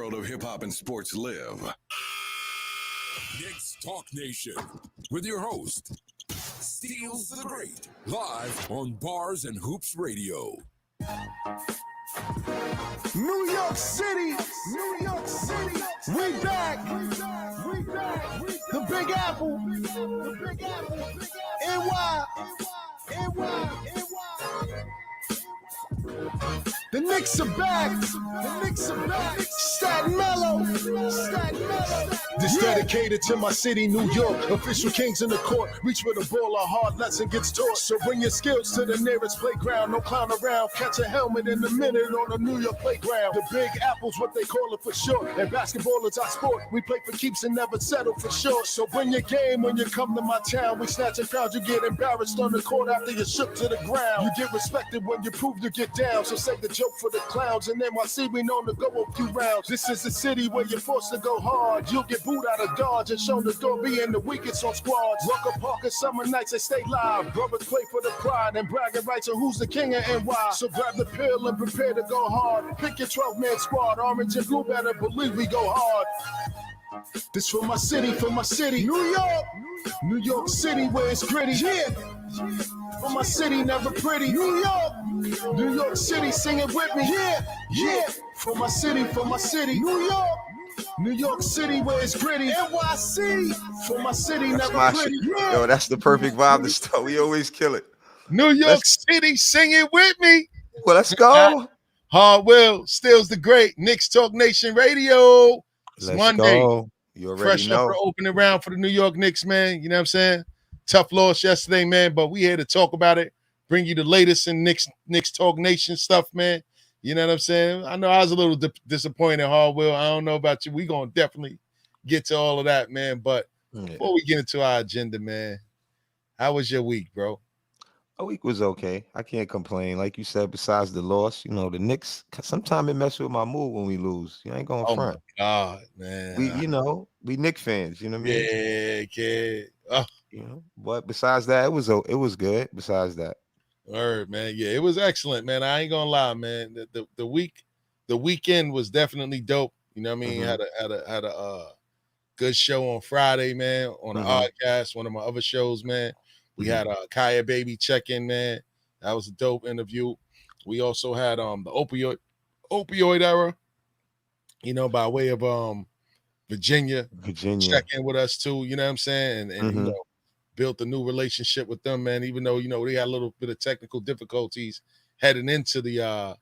world of hip-hop and sports live. Knicks Talk Nation with your host, Steals the Great, live on Bars and Hoops Radio. New York City, we back. The Big Apple, NY. The Knicks are back. Staten Mellow. This dedicated to my city, New York. Official kings in the court. Reach for the ball, a hard lesson gets taught. So bring your skills to the nearest playground. No clown around. Catch a helmet in a minute on a New York playground. The Big Apple's what they call it for short. And basketball is our sport. We play for keeps and never settle for sure. So bring your game when you come to my town. We snatch and crowd. You get embarrassed on the court after you shook to the ground. You get respected when you prove you get down. So say the joke for the clowns. And NYC, we known to go a few rounds. This is the city where you're forced to go hard. You'll get booed out of Dodge and shown the door being the weakest on squads. Rucker Park and summer nights, they stay live. Brothers play for the pride and bragging rights on who's the king of NY. So grab the pill and prepare to go hard. Pick your 12-man squad. Orange and blue better believe we go hard. This for my city, New York City where it's gritty. Yeah. For my city, never pretty. New York City, sing it with me. Yeah. For my city, New York City where it's gritty. NYC, for my city, That's never my pretty. shit. Yeah. Yo, that's the perfect vibe to start. We always kill it. New York City, sing it with me. Well, let's go. Hardwell, Stills the Great, Knicks Talk Nation Radio. It's Let's Monday. go. You already Fresh know. up the opening round for the New York Knicks, man. You know what I'm saying? Tough loss yesterday, man, but we here to talk about it, bring you the latest in Knicks Talk Nation stuff, man. You know what I'm saying? I know I was a little disappointed, Hardwell. I don't know about you. We going to definitely get to all of that, man. But before we get into our agenda, man, how was your week, bro? A week was okay. I can't complain. Like you said, besides the loss, you know, the Knicks, sometimes it messes with my mood when we lose. You ain't going to front. My God, man. We Knicks fans, you know what I mean? Yeah, kid. Oh. You know, but besides that, it was good. Besides that. Word, man. Yeah, it was excellent, man. I ain't gonna lie, man. The weekend was definitely dope. You know what I mean? Mm-hmm. Had a good show on Friday, man, on the Oddcast, one of my other shows, man. We had Kaya Baby check-in, man. That was a dope interview. We also had the opioid era, you know, by way of Virginia check in with us too, you know what I'm saying? And you know, built a new relationship with them, man, even though, you know, they had a little bit of technical difficulties heading into the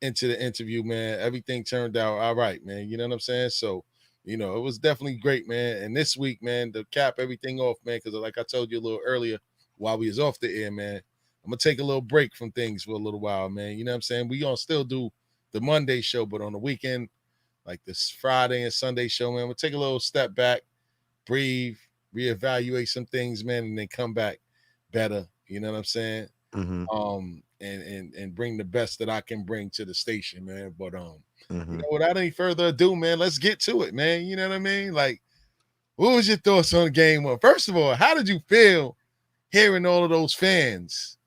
interview, man. Everything turned out all right, man. You know what I'm saying? So, you know, it was definitely great, man. And this week, man, to cap everything off, man, because like I told you a little earlier while we was off the air, man, I'm going to take a little break from things for a little while, man. You know what I'm saying? We going to still do the Monday show, but on the weekend, like this Friday and Sunday show, man, we'll take a little step back, breathe, reevaluate some things, man, and then come back better. You know what I'm saying? And bring the best that I can bring to the station, man. But you know, without any further ado, man, let's get to it, man. You know what I mean? Like, what was your thoughts on game one? First of all, how did you feel hearing all of those fans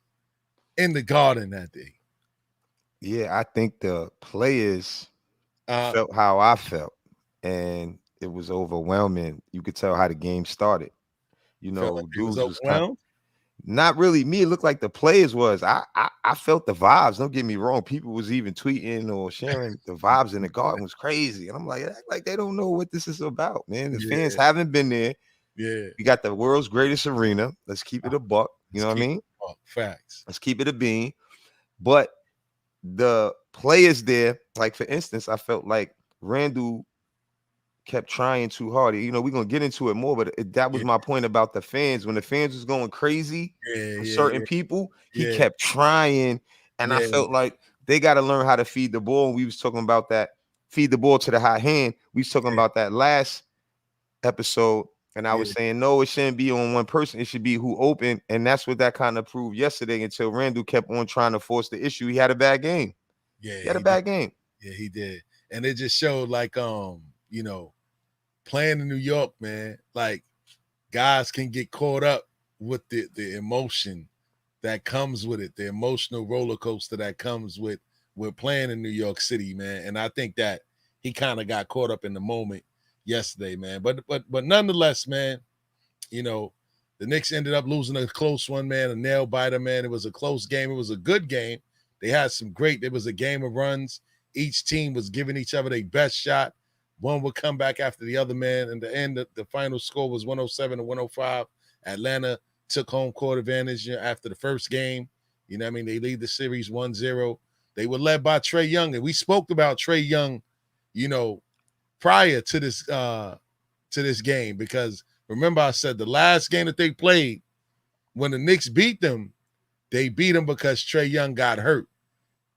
in the Garden that day? Yeah, I think the players felt how I felt, and it was overwhelming. You could tell how the game started. You know, like dudes was overwhelmed. Not really me. It looked like the players was. I felt the vibes. Don't get me wrong. People was even tweeting or sharing the vibes in the Garden was crazy, and I'm like they don't know what this is about, man. The fans haven't been there. Yeah, we got the world's greatest arena. Let's keep it a buck. You know what I mean? Facts. Let's keep it a bean. But the players there, like for instance, I felt like Randall kept trying too hard. You know, we're gonna get into it more, but that was my point about the fans. When the fans was going crazy for certain people, he kept trying, and I felt like they got to learn how to feed the ball. And we was talking about that, feed the ball to the hot hand. We was talking about that last episode, and I was saying no, it shouldn't be on one person. It should be who opened, and that's what that kind of proved yesterday. Until Randall kept on trying to force the issue, he had a bad game. Yeah, he had a bad game. Yeah, he did, and it just showed like you know, playing in New York, man, like guys can get caught up with the emotion that comes with it, the emotional roller coaster that comes with playing in New York City, man. And I think that he kind of got caught up in the moment yesterday, man. But nonetheless, man, the Knicks ended up losing a close one, man, a nail biter, man. It was a close game. It was a good game. They had it was a game of runs. Each team was giving each other their best shot. One would come back after the other, man. In the end, the final score was 107 to 105. Atlanta took home court advantage after the first game. You know what I mean? They lead the series 1-0. They were led by Trae Young, and we spoke about Trae Young, prior to this game, because remember I said the last game that they played, when the Knicks beat them, they beat them because Trae Young got hurt.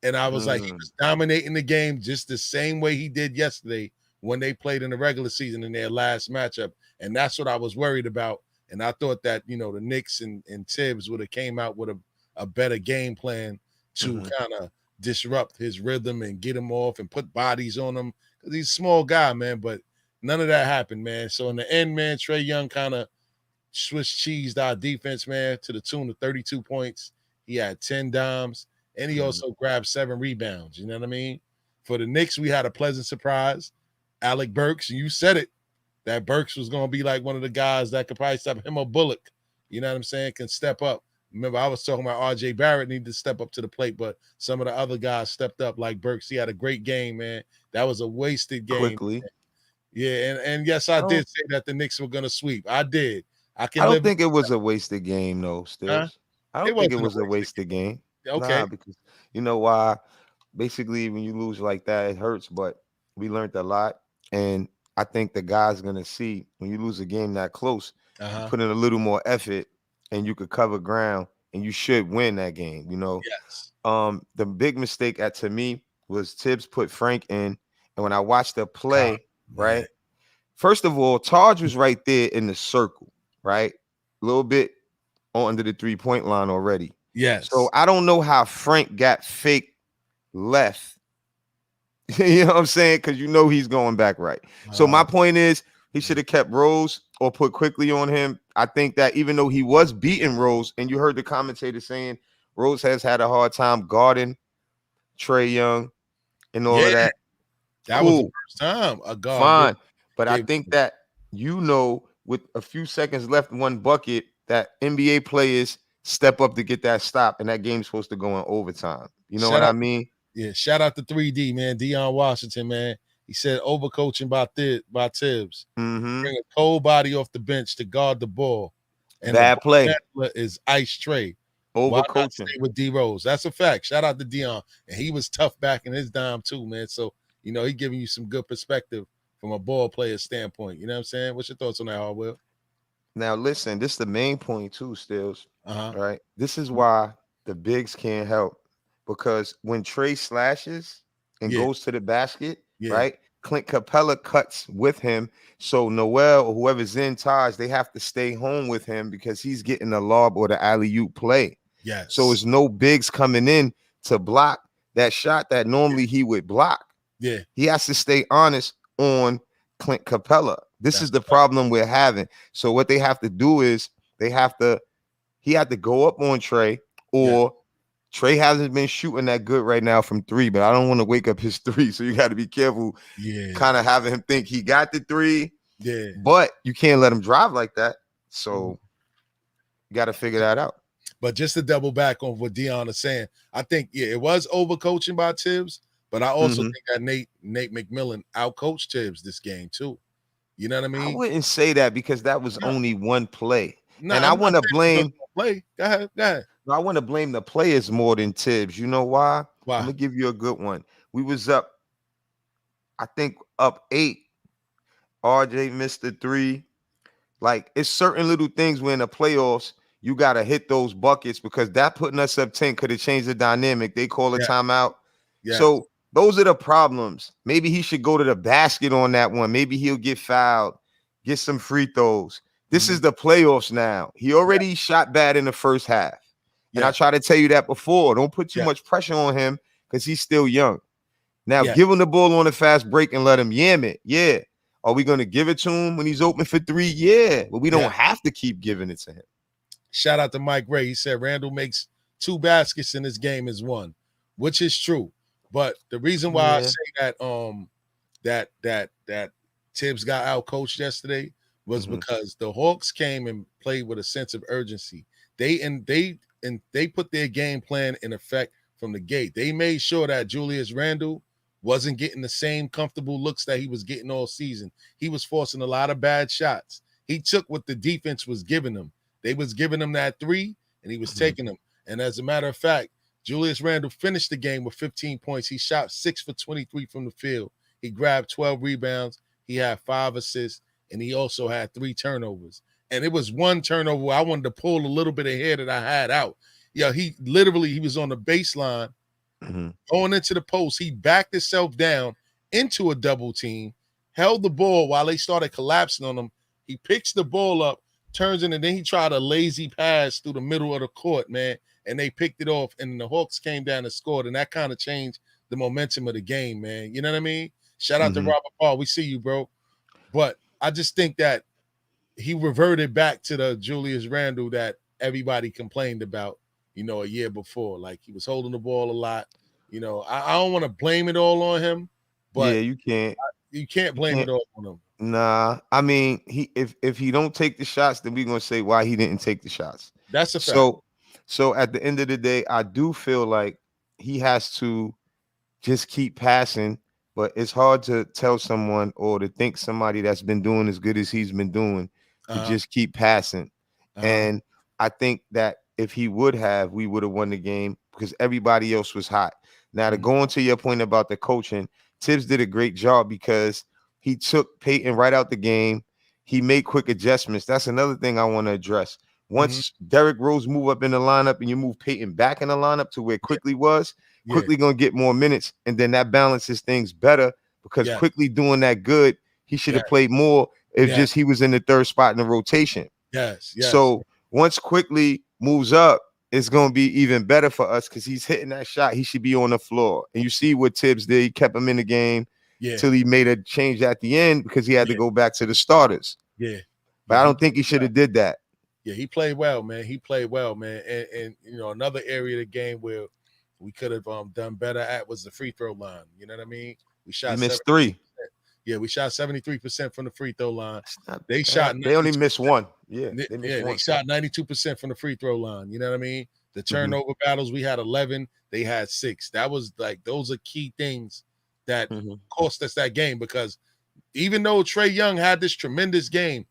And I was like, he was dominating the game just the same way he did yesterday when they played in the regular season in their last matchup. And that's what I was worried about. And I thought that, the Knicks and Thibbs would have came out with a better game plan to kind of disrupt his rhythm and get him off and put bodies on him, because he's a small guy, man. But none of that happened, man. So in the end, man, Trae Young kind of Swiss cheesed our defense, man, to the tune of 32 points. He had 10 dimes, and he also grabbed 7 rebounds. You know what I mean? For the Knicks, we had a pleasant surprise. Alec Burks, you said it, that Burks was going to be like one of the guys that could probably step him or Bullock. You know what I'm saying? Can step up. Remember, I was talking about R.J. Barrett needed to step up to the plate, but some of the other guys stepped up like Burks. He had a great game, man. That was a wasted game. Quickly. Man. Yeah, and yes, I did say that the Knicks were going to sweep. I did. I don't think it was a wasted game, though, Stills. I don't think it was a wasted game. Okay. Nah, because you know why? Basically, when you lose like that, it hurts, but we learned a lot. And I think the guys going to see when you lose a game that close, you put in a little more effort and you could cover ground and you should win that game, Yes. The big mistake to me was Thibbs put Frank in. And when I watched the play, right? First of all, Taj was right there in the circle, right? A little bit under the 3-point line already. Yes. So I don't know how Frank got fake left. You know what I'm saying? Because he's going back right. So my point is he should have kept Rose or put quickly on him. I think that even though he was beating Rose, and you heard the commentator saying Rose has had a hard time guarding Trae Young and all of that. That was the first time a guard. Fine. But I think that, with a few seconds left, one bucket, that NBA players step up to get that stop, and that game's supposed to go in overtime. You know what I mean? Yeah, shout out to 3D, man. Deion Washington, man. He said overcoaching by Thibbs. Bring a cold body off the bench to guard the ball. And bad play is Ice Trae. Overcoaching with D Rose. That's a fact. Shout out to Deion. And he was tough back in his dime too, man. So, he giving you some good perspective from a ball player standpoint. You know what I'm saying? What's your thoughts on that, Hardwell? Now, listen, this is the main point too, Stills. Right? This is why the bigs can't help. Because when Trae slashes and goes to the basket, right? Clint Capella cuts with him. So Noel or whoever's in Taj, they have to stay home with him because he's getting the lob or the alley-oop play. Yes. So it's no bigs coming in to block that shot that normally he would block. Yeah. He has to stay honest on Clint Capella. This is the problem we're having. So what they have to do is he had to go up on Trae, or Trae hasn't been shooting that good right now from 3, but I don't want to wake up his 3. So you got to be careful. Yeah. Kind of having him think he got the 3. Yeah. But you can't let him drive like that. So you got to figure that out. But just to double back on what Deion is saying, I think, it was overcoaching by Thibbs, but I also think that Nate McMillan outcoached Thibbs this game too. You know what I mean? I wouldn't say that because that was only one play. No, and I want to blame. Play. Go ahead. I want to blame the players more than Thibbs. You know why? Why? I'm gonna give you a good one. We was up, I think up 8. RJ missed the 3. Like, it's certain little things where in the playoffs you gotta hit those buckets, because that putting us up 10 could have changed the dynamic. They call a timeout. Yeah. So those are the problems. Maybe he should go to the basket on that one. Maybe he'll get fouled, get some free throws. This is the playoffs now. He already shot bad in the first half. And I try to tell you that before. Don't put too much pressure on him because he's still young. Now, give him the ball on a fast break and let him yam it. Yeah. Are we going to give it to him when he's open for 3? Yeah. But we don't have to keep giving it to him. Shout out to Mike Ray. He said Randall makes 2 baskets in this game is 1, which is true. But the reason why I say that that Thibbs got out coached yesterday was because the Hawks came and played with a sense of urgency. They put their game plan in effect from the gate. They made sure that Julius Randle wasn't getting the same comfortable looks that he was getting all season. He was forcing a lot of bad shots. He took what the defense was giving him. They was giving him that three, and he was taking them. And as a matter of fact, Julius Randle finished the game with 15 points. He shot 6 for 23 from the field. He grabbed 12 rebounds. He had 5 assists, and he also had 3 turnovers. And it was one turnover where I wanted to pull a little bit of hair that I had out. Yeah, he was on the baseline going into the post. He backed himself down into a double team, held the ball while they started collapsing on him. He picks the ball up, turns it, and then he tried a lazy pass through the middle of the court, man. And they picked it off, and the Hawks came down and scored, and that kind of changed the momentum of the game, man. You know what I mean? Shout out to Robert Paul. We see you, bro. But I just think that he reverted back to the Julius Randle that everybody complained about, a year before. Like, he was holding the ball a lot. I don't want to blame it all on him, but yeah, you can't. You can't blame it all on him. Nah, I mean, if he don't take the shots, then we're gonna say why he didn't take the shots. That's a fact. So at the end of the day, I do feel like he has to just keep passing, but it's hard to tell someone or to think somebody that's been doing as good as he's been doing to just keep passing. And I think that if he would have, we would have won the game because everybody else was hot. Now, to go into your point about the coaching, Thibbs did a great job because he took Peyton right out the game. He made quick adjustments. That's another thing I want to address. Once Derrick Rose move up in the lineup and you move Peyton back in the lineup to where Quickly was, Quickly going to get more minutes, and then that balances things better because Quickly doing that good, he should have played more if just he was in the third spot in the rotation. Yes. So once Quickly moves up, it's going to be even better for us because he's hitting that shot. He should be on the floor. And you see what Thibbs did. He kept him in the game till he made a change at the end because he had to go back to the starters. But I don't think he should have did that. Yeah, he played well, man. And another area of the game where we could have done better at was the free throw line. You know what I mean? We missed 3. Yeah, we shot 73% from the free throw line. They only missed 1. Yeah, they shot 92% from the free throw line. You know what I mean? The turnover battles, we had 11. They had 6. That was like, those are key things that cost us that game because even though Trae Young had this tremendous game,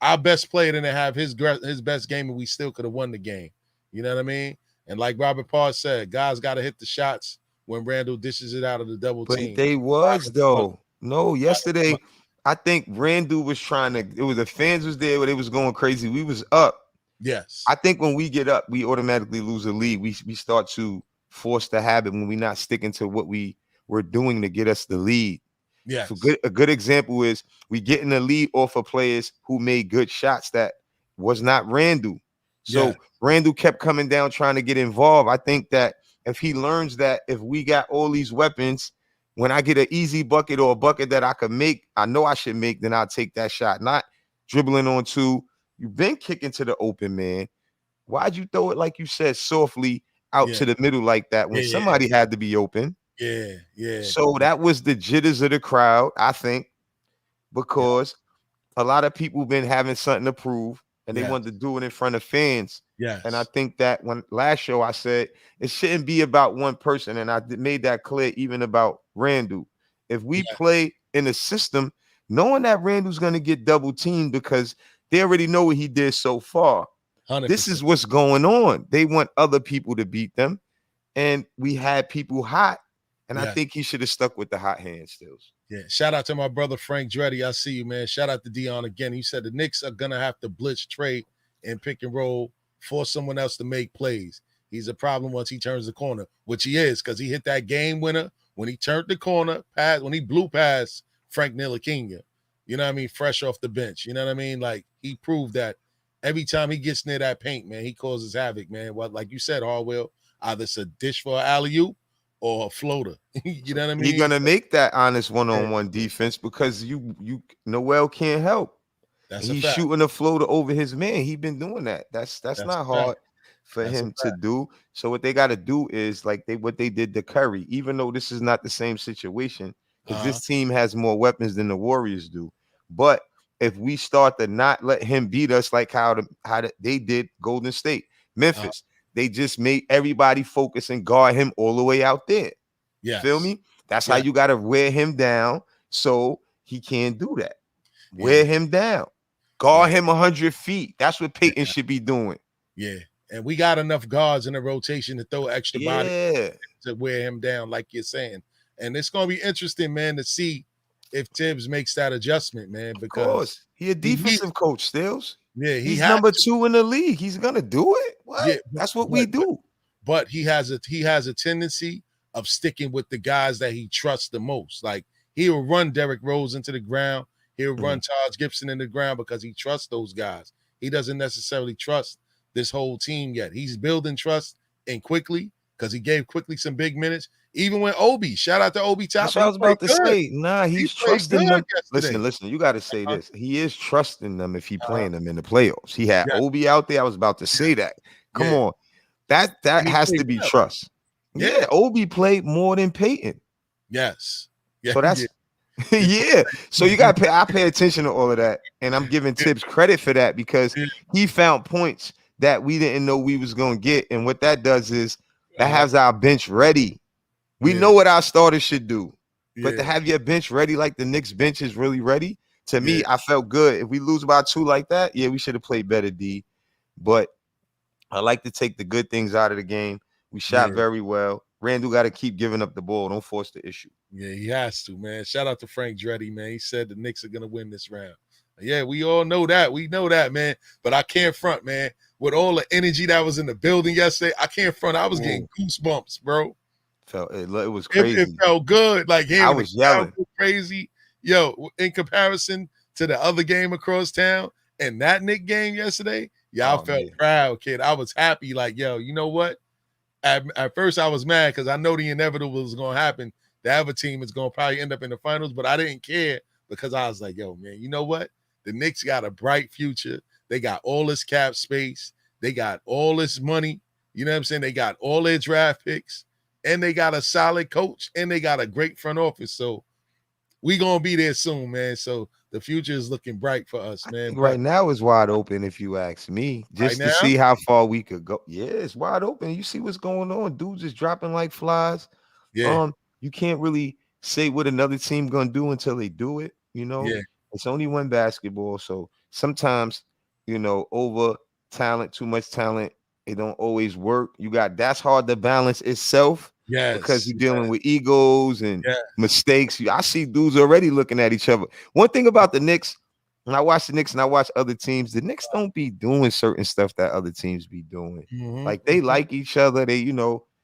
our best player didn't have his best game, and we still could have won the game. You know what I mean? And like Robert Parr said, guys got to hit the shots when Randle dishes it out of the double team. But they was, though. No, yesterday, I think Randle was the fans was there, but they was going crazy. We was up. Yes. I think when we get up, we automatically lose a lead. We start to force the habit when we're not sticking to what we were doing to get us the lead. Yes. So a good example is we getting the lead off of players who made good shots that was not Randle. So Randle kept coming down trying to get involved. I think that if he learns that if we got all these weapons, when I get an easy bucket or a bucket that I could make, I know I should make, then I'll take that shot. Not dribbling on 2. You've been kicking to the open, man. Why'd you throw it, like you said, softly out to the middle like that when somebody had to be open? Yeah. So that was the jitters of the crowd, I think, because a lot of people been having something to prove and they wanted to do it in front of fans. Yes. And I think that when last show I said it shouldn't be about one person, and I made that clear even about Randle. If we play in a system, knowing that Randle's going to get double teamed because they already know what he did so far. 100%. This is what's going on. They want other people to beat them, and we had people hot. And I think he should have stuck with the hot hand stills. Yeah. Shout out to my brother Frank Dreddy. I see you, man. Shout out to Dion again. He said the Knicks are gonna have to blitz Trae and pick and roll, force someone else to make plays. He's a problem once he turns the corner, which he is, because he hit that game winner when he turned the corner, when he blew past Frank Ntilikina. You know what I mean? Fresh off the bench. You know what I mean? Like, he proved that every time he gets near that paint, man, he causes havoc, man. Well, like you said, Harwell, either it's a dish for an alley-oop or a floater. You know what I mean? You're gonna make that honest one-on-one defense because Noel can't help. He's shooting a floater over his man. He's been doing that. That's not hard for him to do. So what they got to do is what they did to Curry. Even though this is not the same situation, because this team has more weapons than the Warriors do. But if we start to not let him beat us like how they did Golden State, Memphis, they just made everybody focus and guard him all the way out there. Yes. Feel me? That's how you got to wear him down so he can't do that. Wear him down. Guard him 100 feet. That's what Peyton should be doing. Yeah. And we got enough guards in the rotation to throw extra body to wear him down, like you're saying. And it's going to be interesting, man, to see if Thibbs makes that adjustment, man. Because of course. He a defensive coach, Stills. Yeah, he's number 2 in the league. He's going to do it. What? Yeah, that's what we do. But he has a tendency of sticking with the guys that he trusts the most. Like, he'll run Derrick Rose into the ground. He'll run Taj Gibson in the ground because he trusts those guys. He doesn't necessarily trust this whole team yet. He's building trust in Quickly because he gave Quickly some big minutes. Even when Obi, shout out to Obi Toppin. That's what I was about to say. Nah, he's trusting them. Listen, you got to say this. He is trusting them if he playing them in the playoffs. He had Obi out there. I was about to say that. Come on. That has to be trust. Yeah, Obi played more than Peyton. Yes. So that's So you got to pay. I pay attention to all of that, and I'm giving Thibbs credit for that because he found points that we didn't know we was gonna get, and what that does is that has our bench ready. We know what our starters should do, but to have your bench ready like the Knicks bench is really ready. To me, I felt good. If we lose by 2 like that, we should have played better, D. But I like to take the good things out of the game. We shot very well. Randall got to keep giving up the ball. Don't force the issue. Yeah, he has to, man. Shout out to Frank Dreddy, man. He said the Knicks are going to win this round. Yeah, we all know that. We know that, man. But I can't front, man. With all the energy that was in the building yesterday, I can't front. I was getting goosebumps, bro. It was crazy. It felt good. Like, I was yelling. Crazy. Yo, in comparison to the other game across town and that Knick game yesterday, I felt proud, kid. I was happy. Like, yo, you know what? At first, I was mad because I know the inevitable was going to happen. The other team is going to probably end up in the finals, but I didn't care because I was like, yo, man, you know what? The Knicks got a bright future. They got all this cap space. They got all this money. You know what I'm saying? They got all their draft picks, and they got a solid coach, and they got a great front office. So we going to be there soon, man. So the future is looking bright for us, man. Right now is wide open, if you ask me, just to see how far we could go. Yeah, it's wide open. You see what's going on. Dudes is dropping like flies. Yeah. You can't really say what another team gonna do until they do it. You know, it's only one basketball. So sometimes, over talent, too much talent, it don't always work. That's hard to balance itself. Yes, because you're dealing with egos and mistakes. I see dudes already looking at each other. One thing about the Knicks, when I watch the Knicks and I watch other teams, the Knicks don't be doing certain stuff that other teams be doing. Like they like each other. They,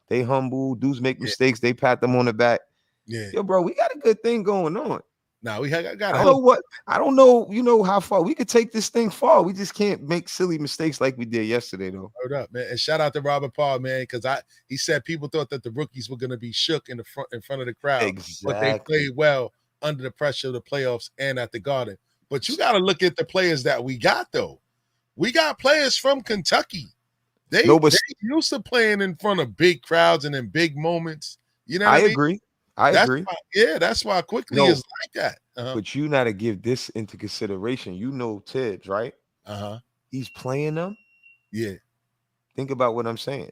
they humble. Dudes make mistakes. They pat them on the back. Yeah, yo, bro, we got a good thing going on. Now we got. I don't know how far we could take this thing far. We just can't make silly mistakes like we did yesterday, though. Hold up, man, and shout out to Robert Parr, man, because he said people thought that the rookies were going to be shook in front of the crowd, but they played well under the pressure of the playoffs and at the Garden. But you got to look at the players that we got, though. We got players from Kentucky. They used to playing in front of big crowds and in big moments. You know, I agree. I agree. That's why Quickly is like that. But you got to give this into consideration. You know Thibbs, right? He's playing them. Yeah. Think about what I'm saying.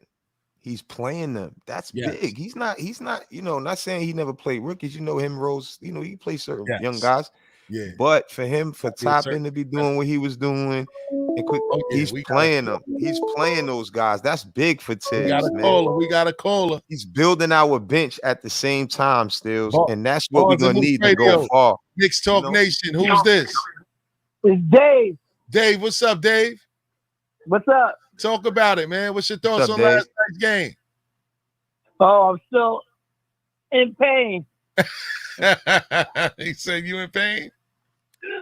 He's playing them. That's big. He's not, not saying he never played rookies. You know him, Rose. He plays certain young guys. Yeah. But for him, for Toppin to be doing what he was doing, he's playing them. He's playing those guys. That's big for Thibbs. We got a caller. He's building our bench at the same time, still, and that's what we're gonna need to go far. Knicks Talk Nation. Who's this? It's Dave. Dave, what's up, Dave? What's up? Talk about it, man. What's your thoughts on last night's game? Oh, I'm still in pain. He said you in pain?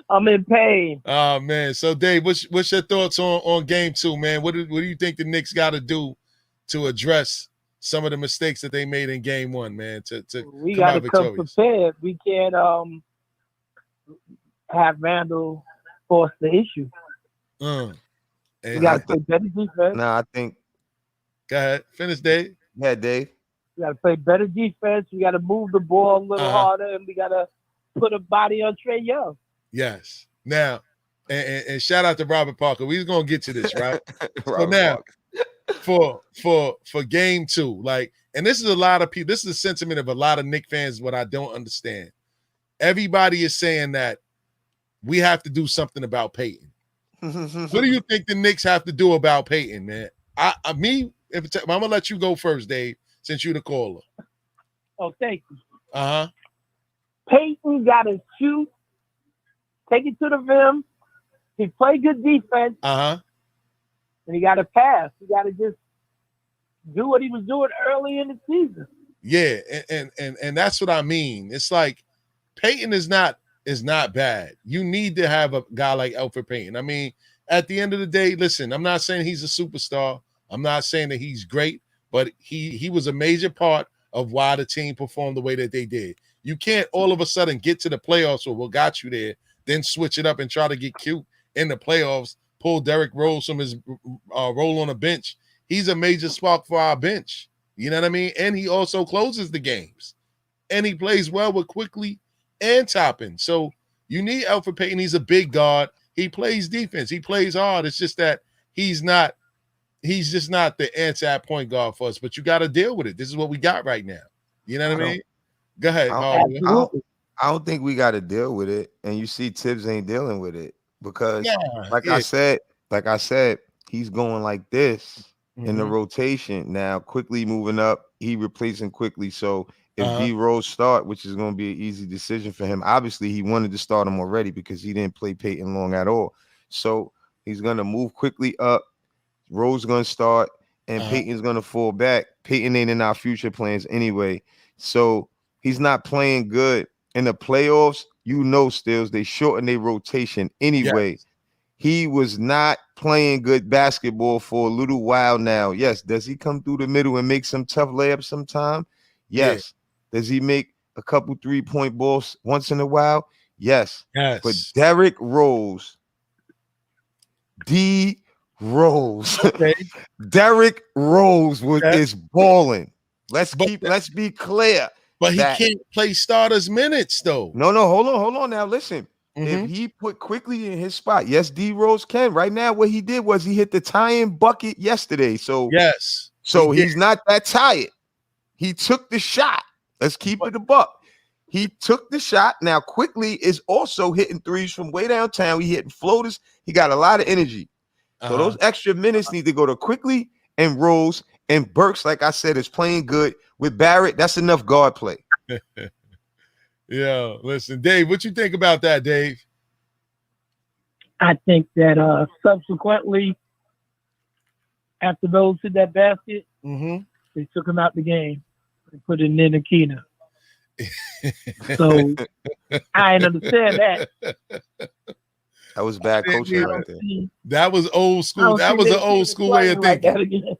I'm in pain. Oh man. So Dave, what's your thoughts on game 2, man? What do you think the Knicks got to do to address some of the mistakes that they made in game 1, man? We got to come prepared. We can't have Randall force the issue. We got to play better defense. I think. Go ahead. Finish, Dave. Yeah, Dave. We got to play better defense. We got to move the ball a little harder, and we got to put a body on Trae Young. Yes. Now, and shout out to Robert Parker. We're gonna get to this, right? So now, for game 2, like, and this is a lot of people. This is the sentiment of a lot of Knicks fans. What I don't understand. Everybody is saying that we have to do something about Peyton. What do you think the Knicks have to do about Peyton, man? I'm gonna let you go first, Dave, since you're the caller. Oh, thank you. Peyton got to shoot, take it to the rim. He played good defense. And he got to pass. He got to just do what he was doing early in the season. Yeah, and that's what I mean. It's like Peyton is not bad. You need to have a guy like Elfrid Payton. I mean, at the end of the day, listen, I'm not saying he's a superstar. I'm not saying that he's great, but he was a major part of why the team performed the way that they did. You can't all of a sudden get to the playoffs or what got you there, then switch it up and try to get cute in the playoffs, pull Derrick Rose from his role on the bench. He's a major spark for our bench. You know what I mean? And he also closes the games. And he plays well with Quickly and Toppin. So you need Elfrid Payton. He's a big guard. He plays defense. He plays hard. It's just that he's just not the anti-point guard for us. But you got to deal with it. This is what we got right now. You know what I mean? Go ahead. I don't think we got to deal with it. And you see Thibbs ain't dealing with it because I said, he's going like this in the rotation. Now, Quickly moving up, he replacing Quickly. So if D Rose start, which is going to be an easy decision for him, obviously he wanted to start him already because he didn't play Peyton long at all. So he's going to move Quickly up. Rose going to start, and Peyton's going to fall back. Peyton ain't in our future plans anyway. So he's not playing good. In the playoffs, Stills, they shorten their rotation anyway. Yes. He was not playing good basketball for a little while now. Yes. Does he come through the middle and make some tough layups sometime? Yes. Yeah. Does he make a couple 3-point balls once in a while? Yes. But Derrick Rose, Derrick Rose is balling. Let's be clear. But he can't play starters minutes though. No, hold on now. Listen. If he put Quickly in his spot, yes, D Rose can. Right now, what he did was he hit the tie-in bucket yesterday. So he's not that tired. He took the shot. Let's keep it a buck. He took the shot. Now, Quickly is also hitting threes from way downtown. He hitting floaters. He got a lot of energy. So those extra minutes need to go to Quickly and Rose, and Burks, like I said, is playing good. With Barrett, that's enough guard play. Yeah, listen, Dave, what you think about that, Dave? I think that subsequently, after Rose hit that basket, they took him out the game and put it in Nikita. So I didn't understand that. That was bad coaching right there. That was old school. That was an old school way of thinking.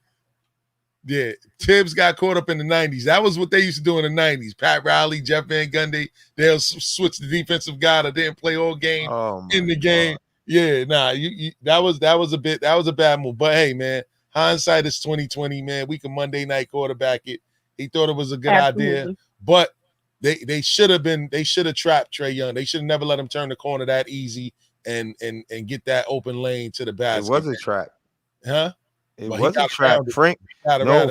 Yeah, Thibbs got caught up in the 90s. That was what they used to do in the 90s. Pat Riley, Jeff Van Gundy, they'll switch the defensive guy that didn't play all game in the game. Yeah, that was a bad move. But hey, man, hindsight is 2020, man. We can Monday night quarterback it. He thought it was a good idea, but they should have trapped Trae Young. They should have never let him turn the corner that easy and get that open lane to the basket. It was a trap, huh? It was a trap, Frank. No,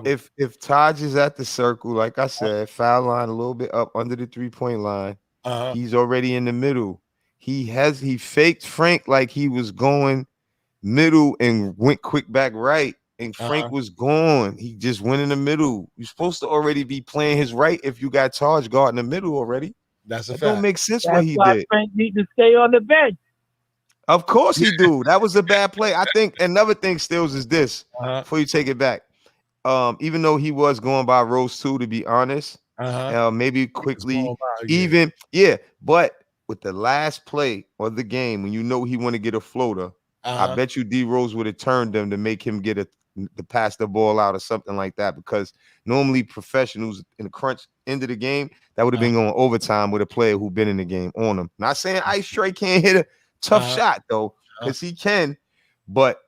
if Taj is at the circle, like I said, foul line a little bit up under the 3-point line, he's already in the middle. He faked Frank like he was going middle and went quick back right, and Frank was gone. He just went in the middle. You're supposed to already be playing his right if you got Taj guard in the middle already. That's a fact. Don't make sense what he did. Frank need to stay on the bench. Of course he do. That was a bad play. I think another thing, Stills, is this before you take it back. Even though he was going by Rose too, to be honest, maybe Quickly, but with the last play of the game, when he want to get a floater, I bet you D Rose would have turned them to make him get to pass the ball out or something like that, because normally professionals in the crunch end of the game, that would have been going overtime with a player who been in the game on him. Not saying Ice Trae can't hit a tough shot though, because he can, but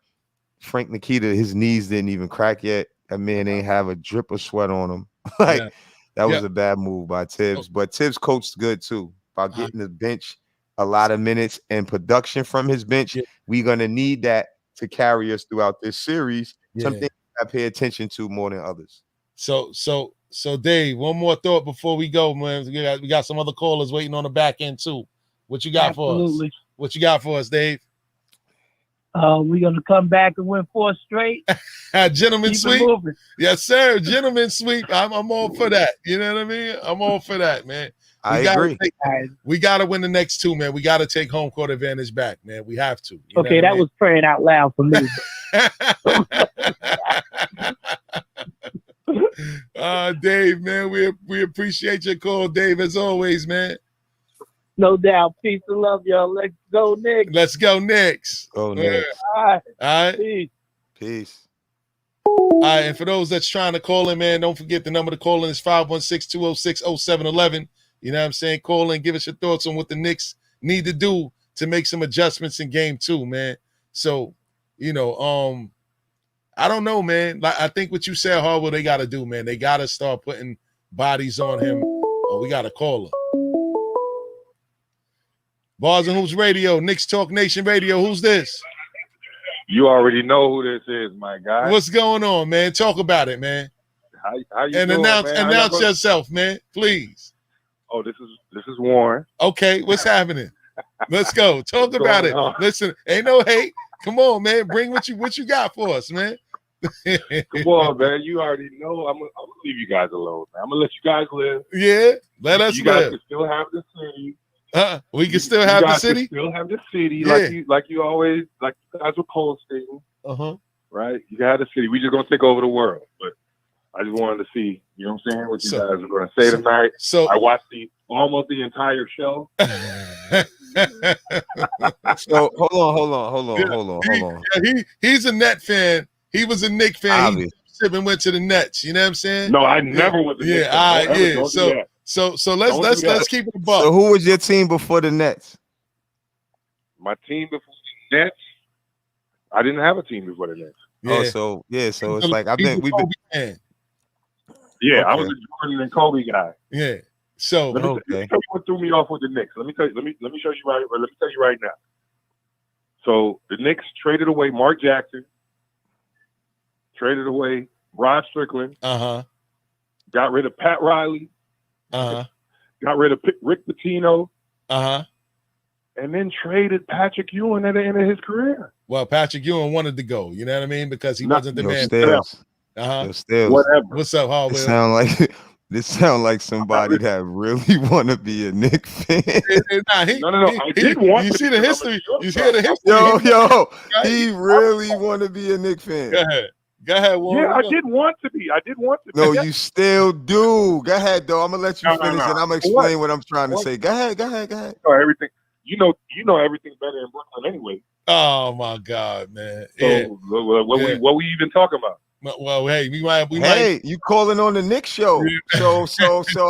Frank Nikita, his knees didn't even crack yet. That man ain't have a drip of sweat on him. Like that was a bad move by Thibbs. But Thibbs coached good too about getting the bench a lot of minutes and production from his bench. We're gonna need that to carry us throughout this series. Something I pay attention to more than others. So Dave, one more thought before we go, man. We got some other callers waiting on the back end too. What you got for us? What you got for us, Dave? We're gonna come back and win 4 straight. Gentleman sweep. Yes, sir. Gentleman sweep. I'm all for that. You know what I mean? I'm all for that, man. I agree. We gotta win the next 2, man. We gotta take home court advantage back, man. We have to. Okay, that was praying out loud for me. Dave, man, we appreciate your call, Dave, as always, man. No doubt. Peace and love, y'all. Let's go, Knicks. Let's go, Knicks. Go, Knicks. All right. Peace. All right, and for those that's trying to call in, man, don't forget the number to call in is 516-206-0711. You know what I'm saying? Call in, give us your thoughts on what the Knicks need to do to make some adjustments in game 2, man. So, you know, I don't know, man. Like I think what you said, Harwell, they got to do, man. They got to start putting bodies on him. Oh, we got a caller. Bars and Hoops Radio, Knicks Talk Nation Radio. Who's this? You already know who this is, my guy. What's going on, man? Talk about it, man. How you and doing, announce yourself, man, please. Oh, this is Warren. Okay, what's happening? Let's go. Talk about it. Listen, ain't no hate. Come on, man. Bring what you got for us, man. Come on, man. You already know. I'm gonna leave you guys alone, man. I'm gonna let you guys live. Yeah, let us live. You live. guys can still have the city. We can still have the city. Still have the city, yeah. like you always, like you guys were posting. Right? You got the city. We just gonna take over the world. But I just wanted to see, you know what I'm saying, what you guys are gonna say tonight. So I watched almost the entire show. So hold on. He's a Net fan. He was a Knicks fan. He went to the Nets. You know what I'm saying? No, I never was a Knicks fan. So let's keep it a buck. So who was your team before the Nets? My team before the Nets? I didn't have a team before the Nets. Yeah. So it's like we've been. Yeah, I was a Jordan and Kobe guy. Yeah. So let me tell you what threw me off with the Knicks. Let me show you right. Let me tell you right now. So the Knicks traded away Mark Jackson, traded away Rod Strickland, got rid of Pat Riley, got rid of Rick Pitino, and then traded Patrick Ewing at the end of his career. Well, Patrick Ewing wanted to go. You know what I mean? Because he wasn't the man. Whatever. What's up, Harwell? This sound like somebody that really want to be a Knicks fan. No. I didn't want you to see the history. You hear the history. Yo, he really want to be a Knicks fan. Go ahead, Warren. Yeah, I did want to be. No, you still do. Go ahead, though. I'm gonna let you finish, and I'm gonna explain what I'm trying to say. Go ahead. Everything. You know everything better in Brooklyn anyway. Oh my God, man. So what we even talking about? Well, hey, we might. You calling on the Knicks show? So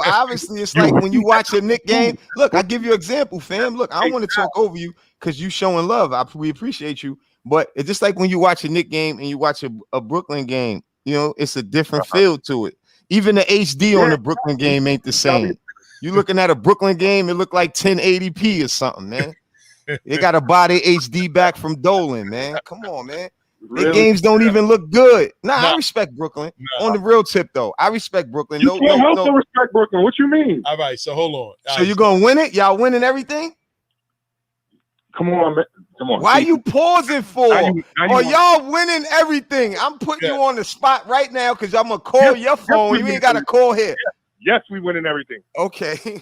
obviously it's like when you watch a Knicks game. Look, I give you an example, fam. Look, I don't want to talk over you because you showing love. We appreciate you, but it's just like when you watch a Knicks game and you watch a Brooklyn game. You know, it's a different feel to it. Even the HD on the Brooklyn game ain't the same. You looking at a Brooklyn game, it look like 1080p or something, man. They got to buy their HD back from Dolan, man. Come on, man. Really? The games don't even look good. I respect Brooklyn. On the real tip, though, I respect Brooklyn. You also respect Brooklyn. What you mean? All right, so hold on. So you're gonna win it? Y'all winning everything? Come on, man. Come on. Why are you pausing for? Are y'all winning everything? I'm putting you on the spot right now because I'm gonna call your phone. You ain't got to call here. Yes, we winning everything. Okay. You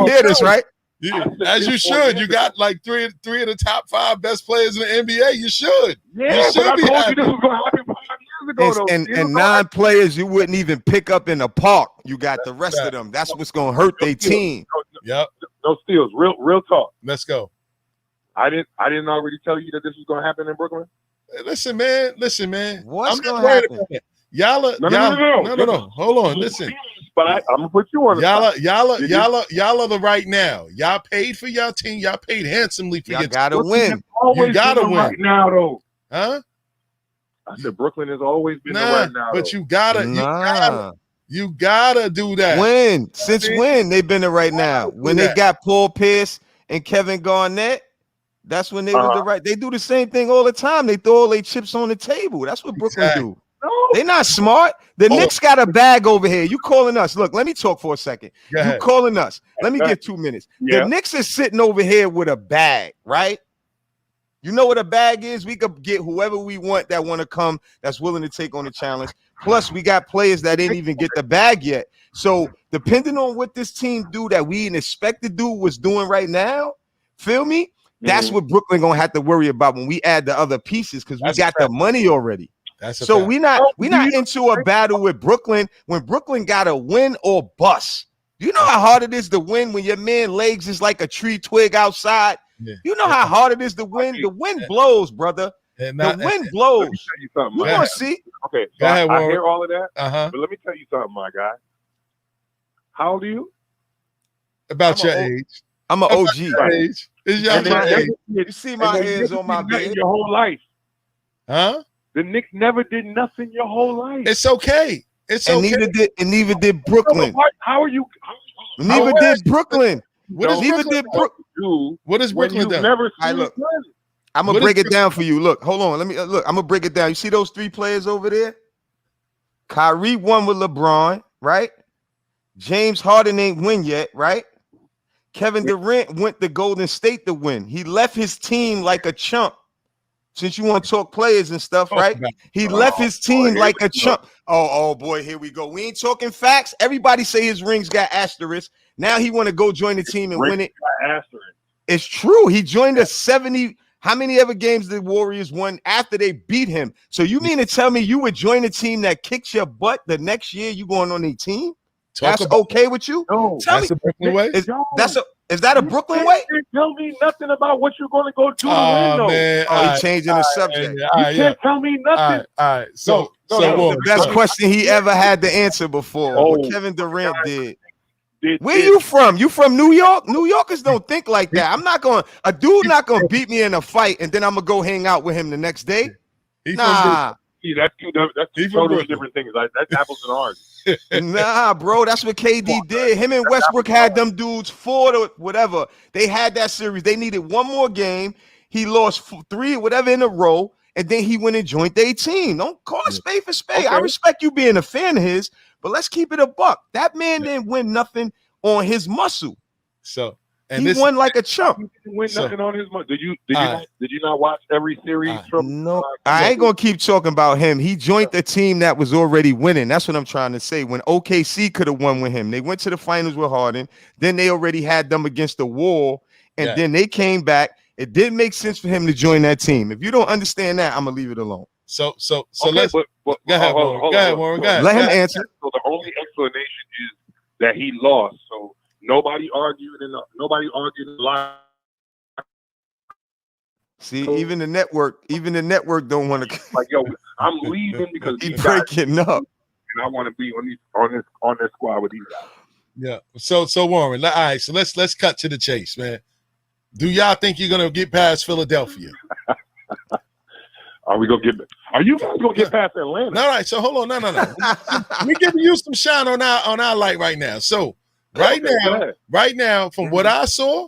hear this, right? Yeah, as you should. You got like three of the top 5 best players in the NBA. You should. Yeah, you should be happy. This was going to happen 5 years ago. And 9 players you wouldn't even pick up in the park. You got the rest of them. That's what's going to hurt their team. Yep. No steals. Real talk. Let's go. I didn't already tell you that this was going to happen in Brooklyn. Listen, man. What's going to happen? No. Hold on. Listen. But I'm gonna put you on. Y'all are the right now. Y'all paid for y'all team. Y'all paid handsomely for your team. Gotta win. You gotta win right now, though. Huh? I said Brooklyn has always been the right now. But you gotta You gotta do that. When? Since when they've been there right now? When they got Paul Pierce and Kevin Garnett, that's when they was the right. They do the same thing all the time. They throw all their chips on the table. That's what Brooklyn do. No. They're not smart. The Knicks got a bag over here. You calling us? Look, let me talk for a second. You calling us? Let me get 2 minutes. Yeah. The Knicks is sitting over here with a bag, right? You know what a bag is? We could get whoever we want that want to come, that's willing to take on the challenge. Plus, we got players that didn't even get the bag yet. So, depending on what this team do that we didn't expect to do was doing right now, feel me? That's what Brooklyn gonna have to worry about when we add the other pieces because we got the money already. So we not into a battle with Brooklyn when Brooklyn got to win or bust. You know how hard it is to win when your man legs is like a tree twig outside. Yeah. You know how hard it is to win. The wind blows, brother. The wind blows. Let me tell you something. You want to see? Okay, so I hear all of that. But let me tell you something, my guy. How old are you? About your age. I'm an OG. Age. It's your age. You see my hairs on my bed. Your whole life. Huh? The Knicks never did nothing your whole life. It's okay. Neither did Brooklyn. How are you? Neither did Brooklyn. What does Brooklyn do? What does Brooklyn do? Never look, I'm gonna break it down for you. Look, hold on. Let me look. I'm gonna break it down. You see those 3 players over there? Kyrie won with LeBron, right? James Harden ain't win yet, right? Kevin Durant went to Golden State to win. He left his team like a chump. Since you want to talk players and stuff, right? He left his team like a chump. Oh boy, here we go. We ain't talking facts. Everybody say his rings got asterisks. Now he want to go join the team and win it. It's true. He joined a 70. How many other games did Warriors won after they beat him? So you mean to tell me you would join a team that kicks your butt the next year you going on a team? That's okay with you? No, tell that's me. A Brooklyn way? Is that a Brooklyn way? You can't tell me nothing about what you're going to go do to win, though. Man, he's changing the subject. You can't tell me nothing. All right. So the best question he ever had to answer before. What Kevin Durant did. Where you from? You from New York? New Yorkers don't think like that. A dude not gonna beat me in a fight and then I'm gonna go hang out with him the next day. Nah. See, that's two totally different things. Like, that's apples and oranges. Nah, bro, that's what KD did. Him and Westbrook had them dudes 4 to whatever. They had that series. They needed one more game. He lost 3 whatever in a row, and then he went and joined their team. Don't call a spade for spade. Okay. I respect you being a fan of his, but let's keep it a buck. That man didn't win nothing on his muscle. So he won like a chump. He didn't win nothing on his muscle. Did you not watch every series from? No, I ain't gonna keep talking about him. He joined the team that was already winning. That's what I'm trying to say. When OKC could have won with him, they went to the finals with Harden. Then they already had them against the wall, and then they came back. It didn't make sense for him to join that team. If you don't understand that, I'm gonna leave it alone. So let's go ahead, Warren. Go ahead. Let him answer. So the only explanation is that he lost. So nobody argued in the line. See, even the network don't want to. Like, yo, I'm leaving because he's breaking up, and I want to be on this squad with these guys. Yeah. So Warren, all right. So let's cut to the chase, man. Do y'all think you're gonna get past Philadelphia? Are you guys gonna get past Atlanta? All right. So hold on. No. We're giving you some shine on our light right now. So right now, from what I saw,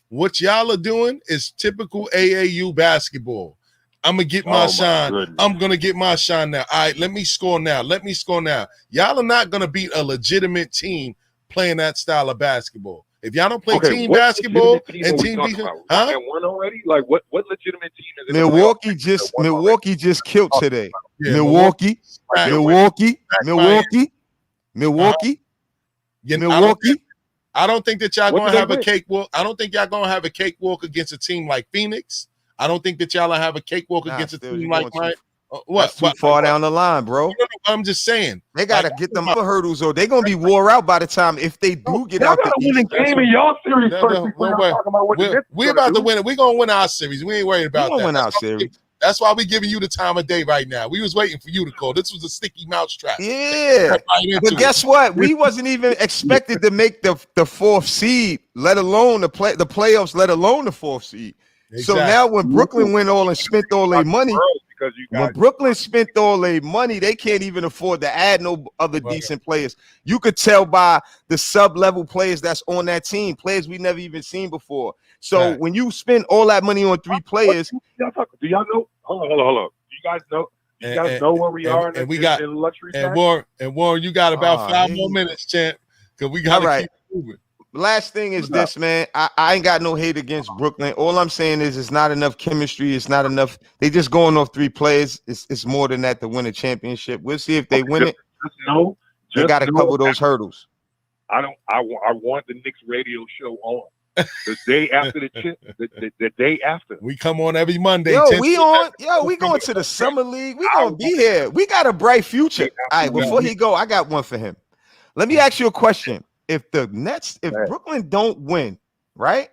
what y'all are doing is typical AAU basketball. I'm gonna get my shine. Goodness. I'm gonna get my shine now. All right, let me score now. Y'all are not gonna beat a legitimate team playing that style of basketball. If y'all don't play team basketball and team defense, and one already? Like what legitimate team is it? Milwaukee just killed today. Yeah, Milwaukee. I don't think that y'all gonna have a cakewalk. I don't think y'all gonna have a cakewalk against a team like Phoenix. I don't think that y'all will have a cakewalk against a team like mine. That's too far down the line, bro. No, I'm just saying they gotta get them other hurdles, or they're gonna be wore out by the time if they do get out. Win a game in y'all series first. We're about to win it. We're gonna win our series. We ain't worried about that. Win our series. That's why we're giving you the time of day right now. We was waiting for you to call. This was a sticky mousetrap. Yeah, but guess what? We wasn't even expected to make the 4th seed, let alone the playoffs, let alone the 4th seed. Exactly. So now when Brooklyn went all and spent all their money, because you guys. When Brooklyn spent all their money, they can't even afford to add no other decent players. You could tell by the sub-level players that's on that team, players we never even seen before. So when you spend all that money on 3 players, do y'all know? Hold on. Do you guys know? You guys know where we are in luxury tax? Warren, you got about 5 more minutes, champ, because we got to keep moving. Last thing is this, man. I ain't got no hate against Brooklyn. All I'm saying is it's not enough chemistry. It's not enough. They just going off 3 players. It's more than that to win a championship. We'll see if they win it. They got to cover those hurdles. I want the Knicks radio show on the day after the chip. The day after. We come on every Monday. We going to the summer league. We gonna be here. We got a bright future. All right. Before he go, I got one for him. Let me ask you a question. If Brooklyn don't win, right,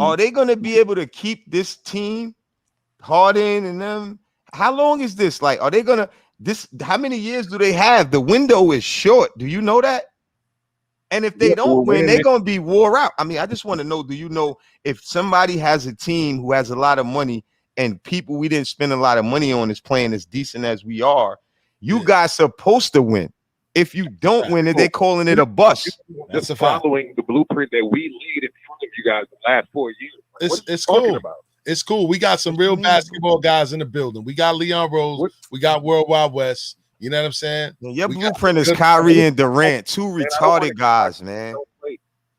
are they going to be able to keep this team, Harden and them? How long is this? Like, are they going to how many years do they have? The window is short. Do you know that? And if they don't win, they're going to be wore out. I mean, I just want to know, do you know if somebody has a team who has a lot of money and people we didn't spend a lot of money on is playing as decent as we are, you guys supposed to win. If you don't win it, they're calling it a bust. That's following the blueprint that we laid in front of you guys the last 4 years. It's cool. It's cool. We got some real basketball guys in the building. We got Leon Rose. We got Worldwide West. You know what I'm saying? Your blueprint is Kyrie and Durant, 2 retarded guys, man.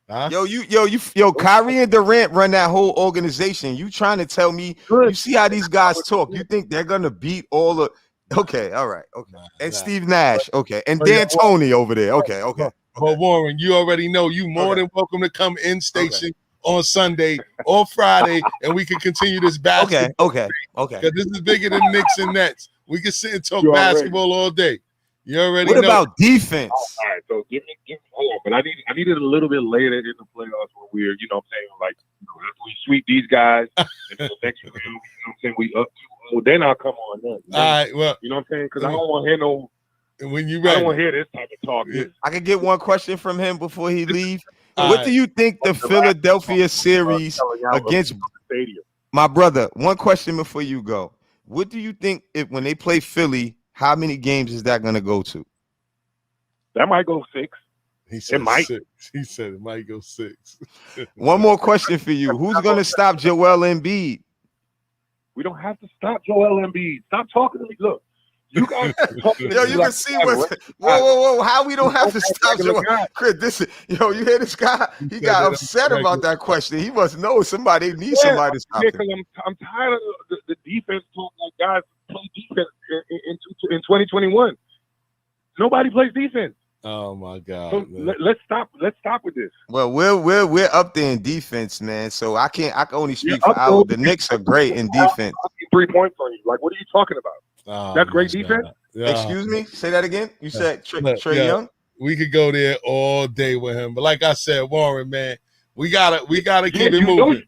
Yo, Kyrie and Durant run that whole organization. You trying to tell me? You see how these guys talk? You think they're gonna beat all the? Okay, all right, okay. And Steve Nash, okay, and D'Antoni over there, okay. But Warren, you already know you more than welcome to come in station on Sunday or Friday, and we can continue this basketball. Okay. Because this is bigger than Knicks and Nets. We can sit and talk basketball all day. You already know. What about defense? All right, so give me hold on, but I need it a little bit later in the playoffs when we're, you know what I'm saying, like, after we sweep these guys, and the next round, you know what I'm saying, we up 2-0, then I'll come on then. All right, well, you know what I'm saying, because I don't want to hear no. When you ready, I don't want to hear this type of talk. I can get one question from him before he leaves. What do you think the Philadelphia series against my brother? One question before you go. What do you think when they play Philly? How many games is that going to go to? That might go 6. He said it might. 6. He said it might go 6. One more question for you. Who's going to stop Joel Embiid? We don't have to stop Joel Embiid. Stop talking to me. Look, you guys. Yo, you can see what. Whoa! How we don't have to stop Joel? Chris, you hear this guy? He got upset about that question. He must know somebody needs somebody to stop him. I'm tired of the defense talk like guys play defense in 2021. Nobody plays defense. Oh my God! So let's stop. Let's stop with this. Well, we're up there in defense, man. So I can only speak for our. The Knicks are great in defense. 3 points on you. Like, what are you talking about? That's great defense. Excuse me. Say that again. You said Trae Young. We could go there all day with him, but like I said, Warren, man, we gotta keep it moving.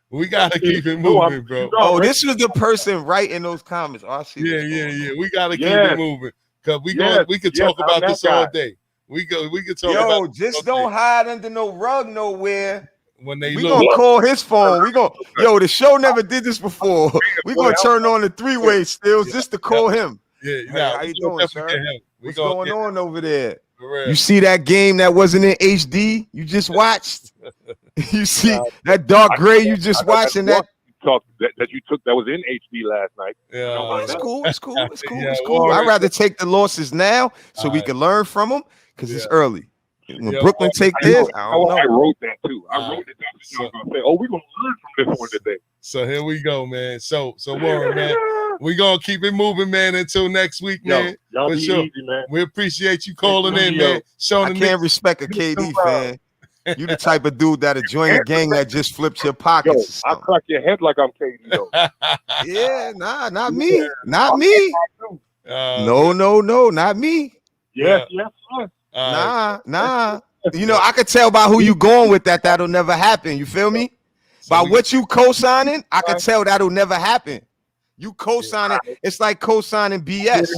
We gotta keep it moving, bro. Oh, this was the person writing those comments. Oh, I see. Yeah. We gotta keep it moving because we could talk about this all day. We could talk about. Yo, just don't hide under no rug nowhere. When we gonna call his phone. The show never did this before. We gonna turn on the 3-way still just to call him. Yeah, how you doing, sir? What's going on over there? You see that game that wasn't in HD? You just watched. You see that dark gray you just watched and that you took that was in HD last night. Yeah, it's cool. I'd rather take the losses now so we can learn from them because it's early. When Brooklyn take this, I don't know. I wrote that too. I wrote it down. So I was gonna say, we're gonna learn from this one today. So here we go, man. So Warren, man, we're gonna keep it moving, man, until next week, man. Y'all be easy, man. We appreciate you calling in, man. I can't respect a KD fan. You the type of dude that'll join a gang that just flips your pockets. I'll crack your head like I'm KD, though. Yeah, not me. Not me. No, not me. Yes. Nah. I could tell by who you going with that'll never happen. You feel me? By what you co-signing, I could tell that'll never happen. You co-signing, it's like co-signing BS.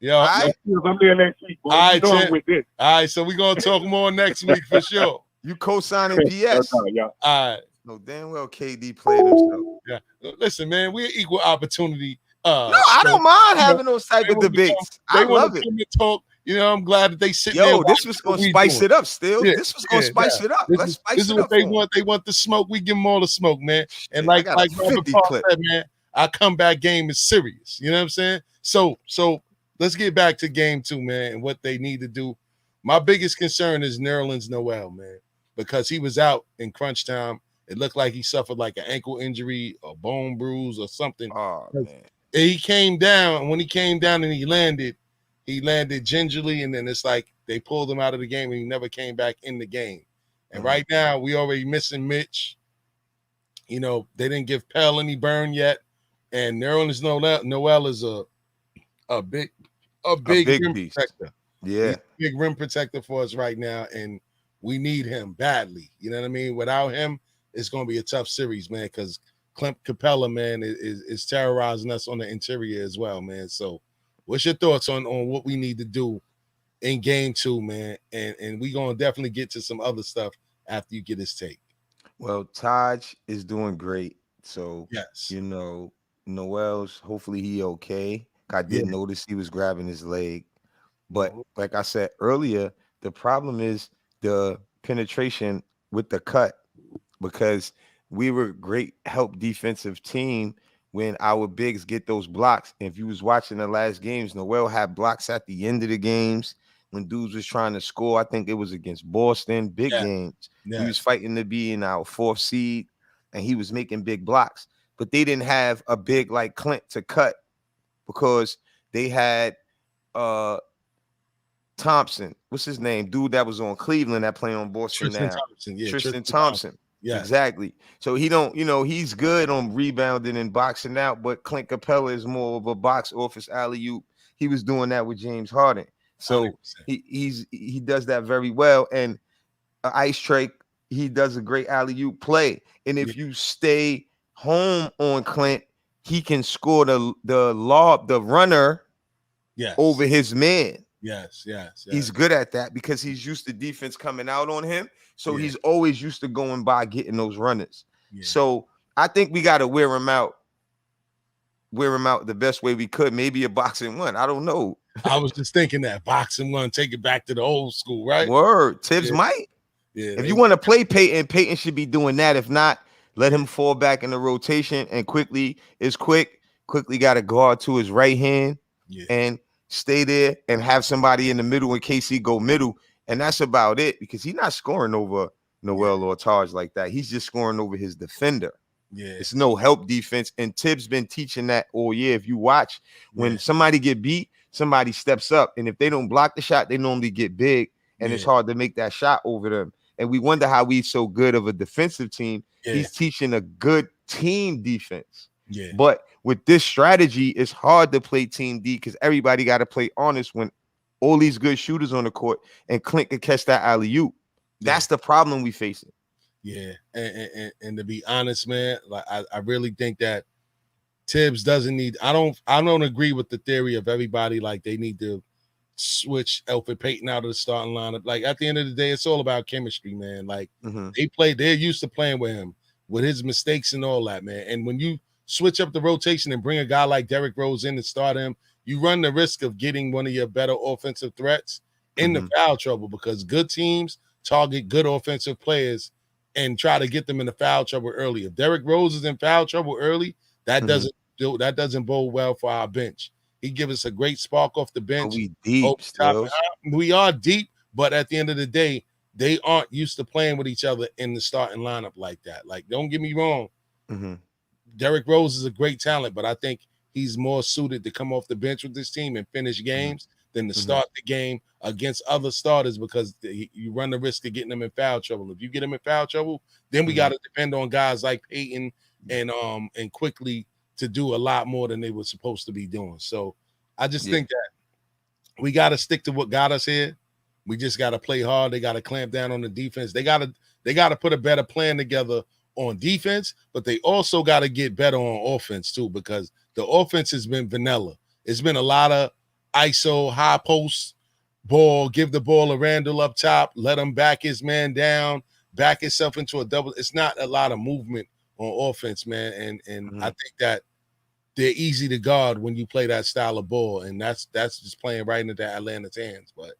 Yeah, I'm there next week. Boy. All right, so we're gonna talk more next week for sure. You co-signing BS. All right. No, damn well KD played himself. Yeah. Listen, man, we're equal opportunity No, I don't mind having those type of debates. I love it. Talk. I'm glad that they sit there. Yo, this was gonna spice it up. Still, this was gonna spice it up. Let's spice it up. This is what they want. They want the smoke. We give them all the smoke, man. And like Robert Paul said, man, our comeback game is serious. You know what I'm saying? So let's get back to game 2, man, and what they need to do. My biggest concern is Nerlens Noel, man, because he was out in crunch time. It looked like he suffered like an ankle injury, a bone bruise, or something. Oh man. He came down, and when he came down and he landed gingerly, and then it's like they pulled him out of the game, and he never came back in the game. And right now, we already missing Mitch. They didn't give Pell any burn yet, and Nerlens Noel is a big rim beast. protector. Yeah, big rim protector for us right now, and we need him badly. You know what I mean? Without him, it's going to be a tough series, man, because Clint Capella, man, is terrorizing us on the interior as well, man. So what's your thoughts on what we need to do in game 2, man? And we're going to definitely get to some other stuff after you get his take. Well, Taj is doing great. So, yes, Noel's, hopefully he okay. I did notice he was grabbing his leg. But like I said earlier, the problem is the penetration with the cut, because we were a great help defensive team when our bigs get those blocks. If you was watching the last games, Noel had blocks at the end of the games when dudes was trying to score. I think it was against Boston, big games. He was fighting to be in our 4th seed, and he was making big blocks. But they didn't have a big like Clint to cut because they had Thompson. What's his name? Dude that was on Cleveland that playing on Boston now. Tristan Thompson. Yeah, exactly. So he don't, he's good on rebounding and boxing out, but Clint Capella is more of a box office alley-oop. He was doing that with James Harden. So 100%. He does that very well. And Ice Trae, he does a great alley-oop play. And if you stay home on Clint, he can score the runner over his man. Yes. He's good at that because he's used to defense coming out on him. So he's always used to going by getting those runners. Yeah. So I think we got to wear him out the best way we could. Maybe a boxing one. I don't know. I was just thinking that boxing one, take it back to the old school, right? Word. Thibbs might. Yeah. If you want to play Peyton should be doing that. If not, let him fall back in the rotation and quickly got a guard to his right hand and stay there and have somebody in the middle in case he go middle. And that's about it, because he's not scoring over Noel or Taj like that. He's just scoring over his defender. Yeah, it's no help defense. And Thibbs been teaching that all year. If you watch, when somebody get beat, somebody steps up. And if they don't block the shot, they normally get big. And it's hard to make that shot over them. And we wonder how he's so good of a defensive team. Yeah. He's teaching a good team defense. Yeah. But with this strategy, it's hard to play team D because everybody got to play honest when all these good shooters on the court and Clint can catch that alley-oop. That's the problem we facing. Yeah, and to be honest, man, like I really think that Thibbs doesn't need. I don't agree with the theory of everybody like they need to switch Elfrid Payton out of the starting lineup. Like at the end of the day, it's all about chemistry, man. Like they're used to playing with him, with his mistakes and all that, man. And when you switch up the rotation and bring a guy like Derrick Rose in and start him, you run the risk of getting one of your better offensive threats in the foul trouble, because good teams target good offensive players and try to get them in the foul trouble early. If Derrick Rose is in foul trouble early, that doesn't bode well for our bench. He gives us a great spark off the bench. We deep, we are deep, but at the end of the day, they aren't used to playing with each other in the starting lineup like that. Like, don't get me wrong. Derrick Rose is a great talent, but I think he's more suited to come off the bench with this team and finish games than to start the game against other starters, because you run the risk of getting them in foul trouble. If you get them in foul trouble, then we got to depend on guys like Peyton and Quickly to do a lot more than they were supposed to be doing. So I just think that we got to stick to what got us here. We just got to play hard. They got to clamp down on the defense. They got to put a better plan together on defense, but they also got to get better on offense too, because the offense has been vanilla. It's been a lot of ISO, high post ball, give the ball to Randall up top, let him back his man down, back himself into a double. It's not a lot of movement on offense, man. And I think that they're easy to guard when you play that style of ball, and that's just playing right into Atlanta's hands. But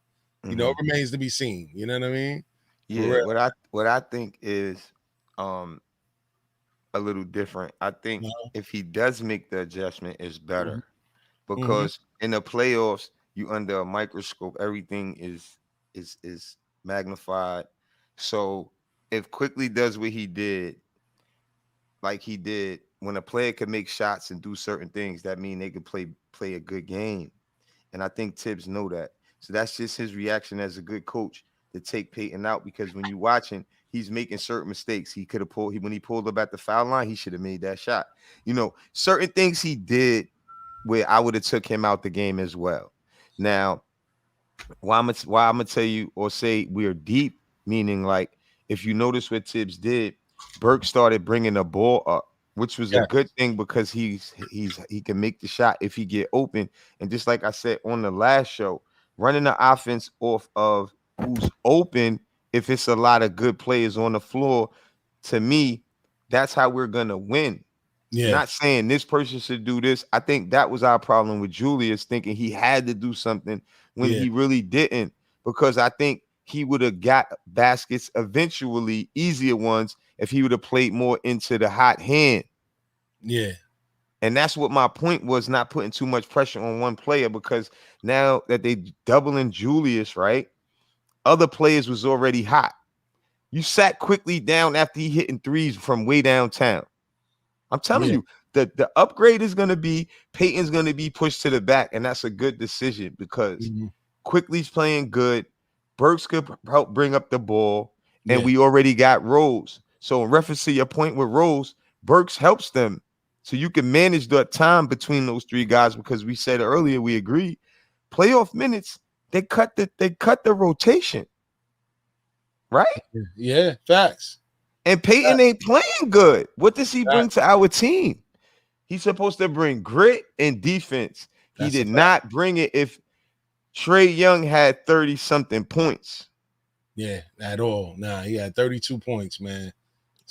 you know, it remains to be seen. You know what I mean? Yeah. What I think is a little different. I think if he does make the adjustment, it's better because in the playoffs, you under a microscope, everything is magnified. So if Quickly does what he did, like he did, when a player can make shots and do certain things, that mean they can play a good game. And I think Thibbs know that. So that's just his reaction as a good coach to take Peyton out, because when you're watching, he's making certain mistakes. He could have when he pulled up at the foul line, he should have made that shot. You know, certain things he did where I would have took him out the game as well. Now, why I'm gonna tell you or say we're deep, meaning like if you notice what Thibbs did, Burke started bringing the ball up, which was a good thing because he can make the shot if he get open. And just like I said on the last show, running the offense off of who's open, if it's a lot of good players on the floor, to me, that's how we're gonna win. Yeah. Not saying this person should do this. I think that was our problem with Julius, thinking he had to do something when he really didn't, because I think he would have got baskets eventually, easier ones, if he would have played more into the hot hand. Yeah. And that's what my point was, not putting too much pressure on one player, because now that they doubling Julius, right? Other players was already hot. You sat Quickly down after he hitting threes from way downtown. I'm telling you, the upgrade is going to be Peyton's going to be pushed to the back, and that's a good decision because Quickly's playing good. Burks could help bring up the ball, and we already got Rose. So in reference to your point with Rose, Burks helps them. So you can manage the time between those three guys, because we said earlier, we agreed, playoff minutes, they cut the rotation. Right? Yeah, facts. And Peyton ain't playing good. What does he bring to our team? He's supposed to bring grit and defense. He did not bring it if Trae Young had 30-something points. Yeah, at all. Nah, he had 32 points, man.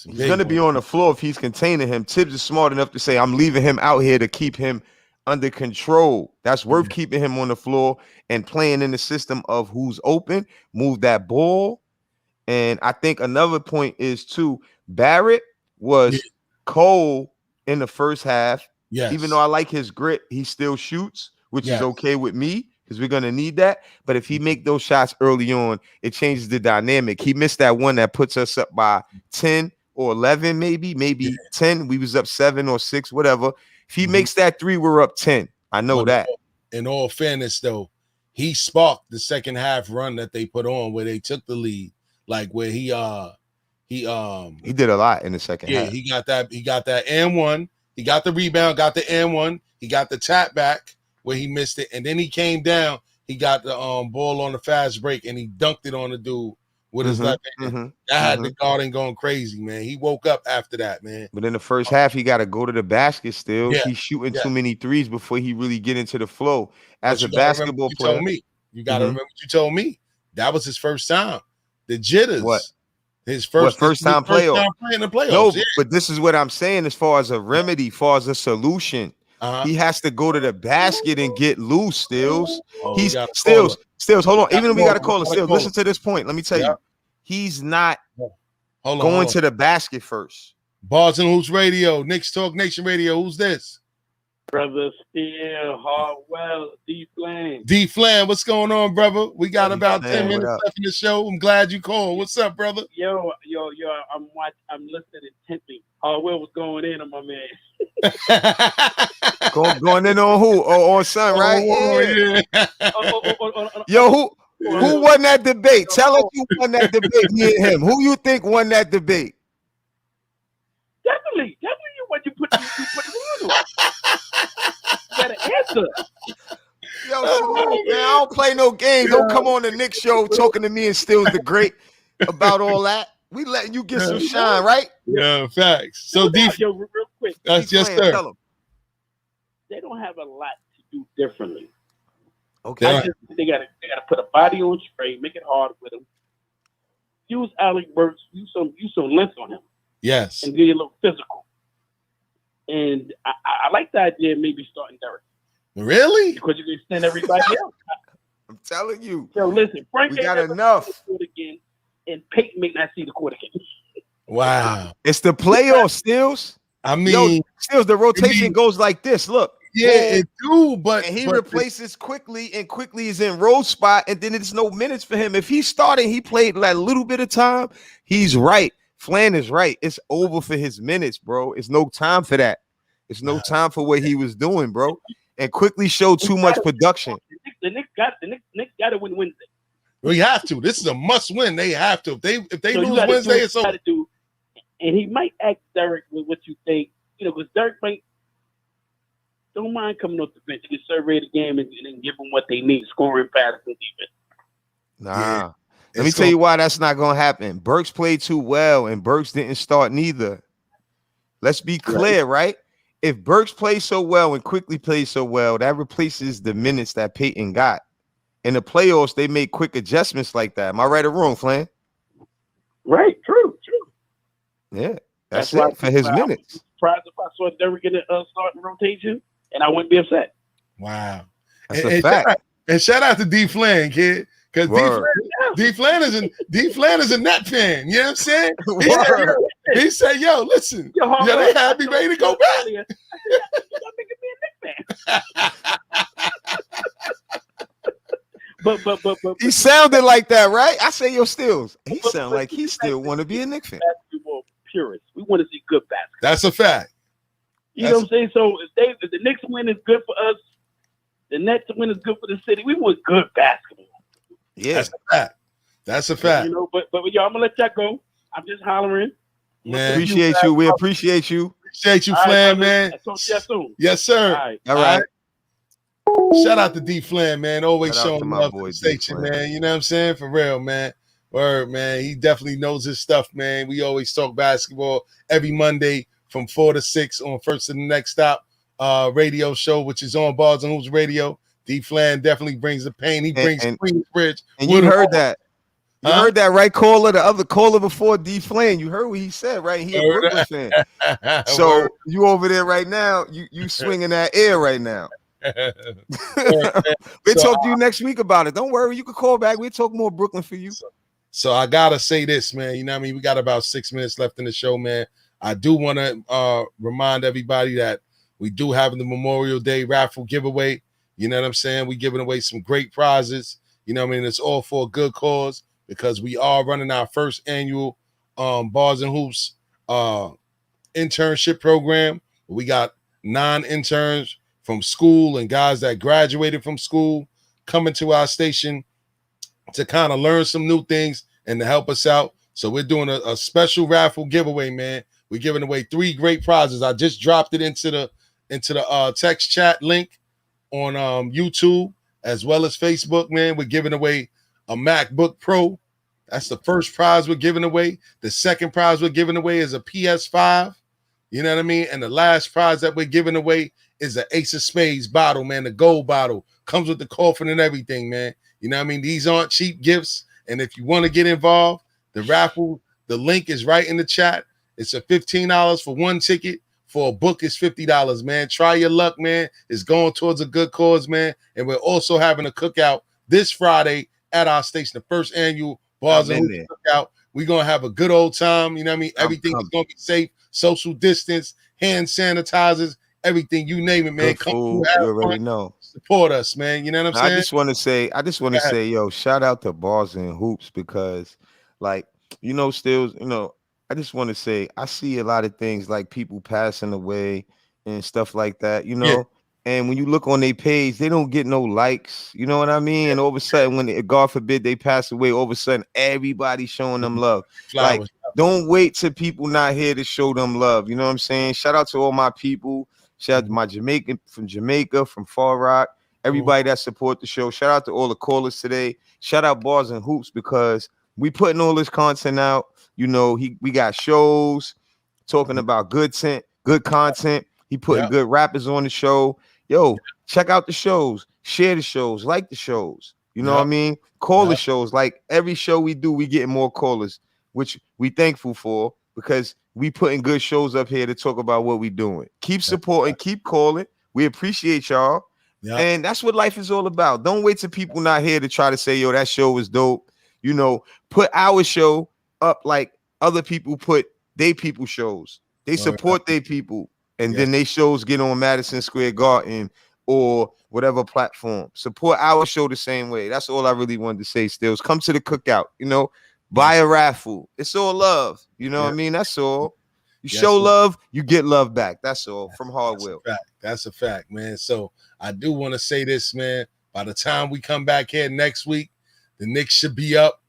He's going to be on the floor if he's containing him. Thibbs is smart enough to say, I'm leaving him out here to keep him under control. That's worth keeping him on the floor and playing in the system of who's open, move that ball. And I think another point is, too, Barrett was cold in the first half. Yes. Even though I like his grit, he still shoots, which is okay with me because we're going to need that. But if he make those shots early on, it changes the dynamic. He missed that one that puts us up by 10 or 11, maybe 10. We was up 7 or 6, whatever. If he makes that 3, we're up 10. I know that. In all fairness, though, he sparked the second half run that they put on where they took the lead. Like where he did a lot in the second half. He got that and one. He got the rebound, got the and one. He got the tap back where he missed it, and then he came down. He got the ball on the fast break and he dunked it on the dude with his left hand. That had the guarding going crazy, man. He woke up after that, man. But in the first half, he got to go to the basket still. Yeah. He's shooting too many threes before he really get into the flow. As a basketball player, you got to remember what you told me. That was his first time. The jitters. What? His first time playoff. In the playoffs. No, but this is what I'm saying as far as a remedy, as far as a solution. He has to go to the basket and get loose, Stills. He's Stills, hold on. Even though we got to call it Stills, listen to this point. Let me tell you. He's not going to the basket first. Bars and Hoops Radio, Knicks Talk Nation Radio. Who's this? Brother Steele, Hardwell, D-Flame. D-Flame, what's going on, brother? We got about 10 minutes left in the show. I'm glad you called. What's up, brother? Yo, I'm listening intently. Hardwell was going in on my man. Going in on who? On Son, right? Yo, who won that debate? Tell us who won that debate, me and him. Who you think won that debate? Definitely what you put in. You gotta answer. Yo, man, I don't play no games. Don't come on the Knicks show talking to me and Stills the Great about all that. We letting you get some shine, right? Yeah, facts. So yo, real quick. Yes, sir. They don't have a lot to do differently. Okay. They gotta put a body on Trae, make it hard with him. Use Alec Burks, use some length on him. Yes. And get a little physical. And I like the idea of maybe starting Derek. Really? Because you can extend everybody else. I'm telling you. So listen, Frank we got enough. Again, and Peyton may not see the court again. Wow. It's the playoffs, Stills. I mean, Stills, the rotation goes like this. Look. Yeah, it do, but and he replaces quickly, and quickly is in road spot, and then it's no minutes for him. If he's starting, he played like a little bit of time. He's right. Flan is right. It's over for his minutes, bro. It's no time for that. It's no time for what he was doing, bro. And quickly showed too much production. The Knicks got to win Wednesday. We have to. This is a must win. They have to. If they lose Wednesday, it's over. And he might ask Derek with what you think, because Derek might don't mind coming off the bench. He can survey the game and give them what they need, scoring, passing, defense. Nah. Let me tell you why that's not going to happen. Burks played too well, and Burks didn't start neither. Let's be clear, right? If Burks plays so well and quickly plays so well, that replaces the minutes that Peyton got. In the playoffs, they make quick adjustments like that. Am I right or wrong, Flan? Right, true. Yeah, that's it for his minutes. Surprised if I saw Derek in the starting rotation, and I wouldn't be upset. Wow. That's a fact. Shout out to D Flan, kid. Because D Flan is a net fan. You know what I'm saying? He said, yo, listen, they had me ready to go back. You're making me a Knicks fan. But he sounded like that, right? I say, yo, Stills. He sound like he still want to be a Knicks fan. Basketball purists. We want to see good basketball. That's a fact. You know what I'm saying? So if the Knicks win is good for us, the Nets win is good for the city. We want good basketball. Yeah, that's a fact. But y'all, I'm gonna let y'all go. I'm just hollering. Man, appreciate you. We appreciate you. Appreciate you, Flan, man. I'll talk to you soon. Yes, sir. All right. Shout out to D Flan, man. Always showing love to the station, D-Flan. man. You know what I'm saying? For real, man. Word, man. He definitely knows his stuff, man. We always talk basketball every Monday from 4 to 6 on First and the Next Stop radio show, which is on Bars and Hoops Radio. D Flan definitely brings the pain. He brings Queensbridge. And you heard that. You heard that, right, caller? The other caller before D Flan. You heard what he said, right? He a Brooklyn fan. So you over there right now. You swinging that air right now. We'll talk to you next week about it. Don't worry. You can call back. We'll talk more Brooklyn for you. So I gotta say this, man. You know what I mean? We got about 6 minutes left in the show, man. I do want to remind everybody that we do have the Memorial Day raffle giveaway. You know what I'm saying? We're giving away some great prizes. You know what I mean? It's all for a good cause because we are running our first annual Bars and Hoops internship program. We got 9 interns from school and guys that graduated from school coming to our station to kind of learn some new things and to help us out. So we're doing a special raffle giveaway, man. We're giving away 3 great prizes. I just dropped it into the text chat link on YouTube as well as Facebook, man. We're giving away a MacBook Pro. That's the first prize we're giving away. The second prize we're giving away is a PS5. You know what I mean? And the last prize that we're giving away is an Ace of Spades bottle, man. The gold bottle comes with the coffin and everything, man. You know what I mean? These aren't cheap gifts. And if you want to get involved, the raffle, the link is right in the chat. It's a $15 for 1 ticket. For a book, it's $50, man. Try your luck, man. It's going towards a good cause, man. And we're also having a cookout this Friday at our station, the first annual Bars and Hoops cookout. We're going to have a good old time. You know what I mean? Everything is going to be safe, social distance, hand sanitizers, everything. You name it, man. Come you already know. Support us, man. You know what I'm saying? I just want to say, yo, shout out to Bars and Hoops because, like, Stills, I just want to say I see a lot of things like people passing away and stuff like that, Yeah. And when you look on their page, they don't get no likes. You know what I mean? And all of a sudden, God forbid they pass away, all of a sudden everybody's showing them love. Flowers. Like, don't wait till people not here to show them love. You know what I'm saying? Shout out to all my people. Shout out to my Jamaican from Jamaica, from Far Rock, everybody that support the show. Shout out to all the callers today. Shout out Bars and Hoops because we putting all this content out. We got shows talking about good content. He putting good rappers on the show. Yo, check out the shows, share the shows, like the shows. You know what I mean? Call the shows. Like every show we do, we getting more callers, which we thankful for because we putting good shows up here to talk about what we doing. Keep supporting, keep calling. We appreciate y'all. Yep. And that's what life is all about. Don't wait till people not here to try to say, yo, that show was dope. You know, put our show up like other people put they people shows. They support their people. And then they shows get on Madison Square Garden or whatever platform. Support our show the same way. That's all I really wanted to say, Stills. Come to the cookout, you know, buy a raffle. It's all love. You know what I mean? That's all. You show love, you get love back. That's all from Hardwell. That's a fact, man. So I do want to say this, man. By the time we come back here next week, the Knicks should be up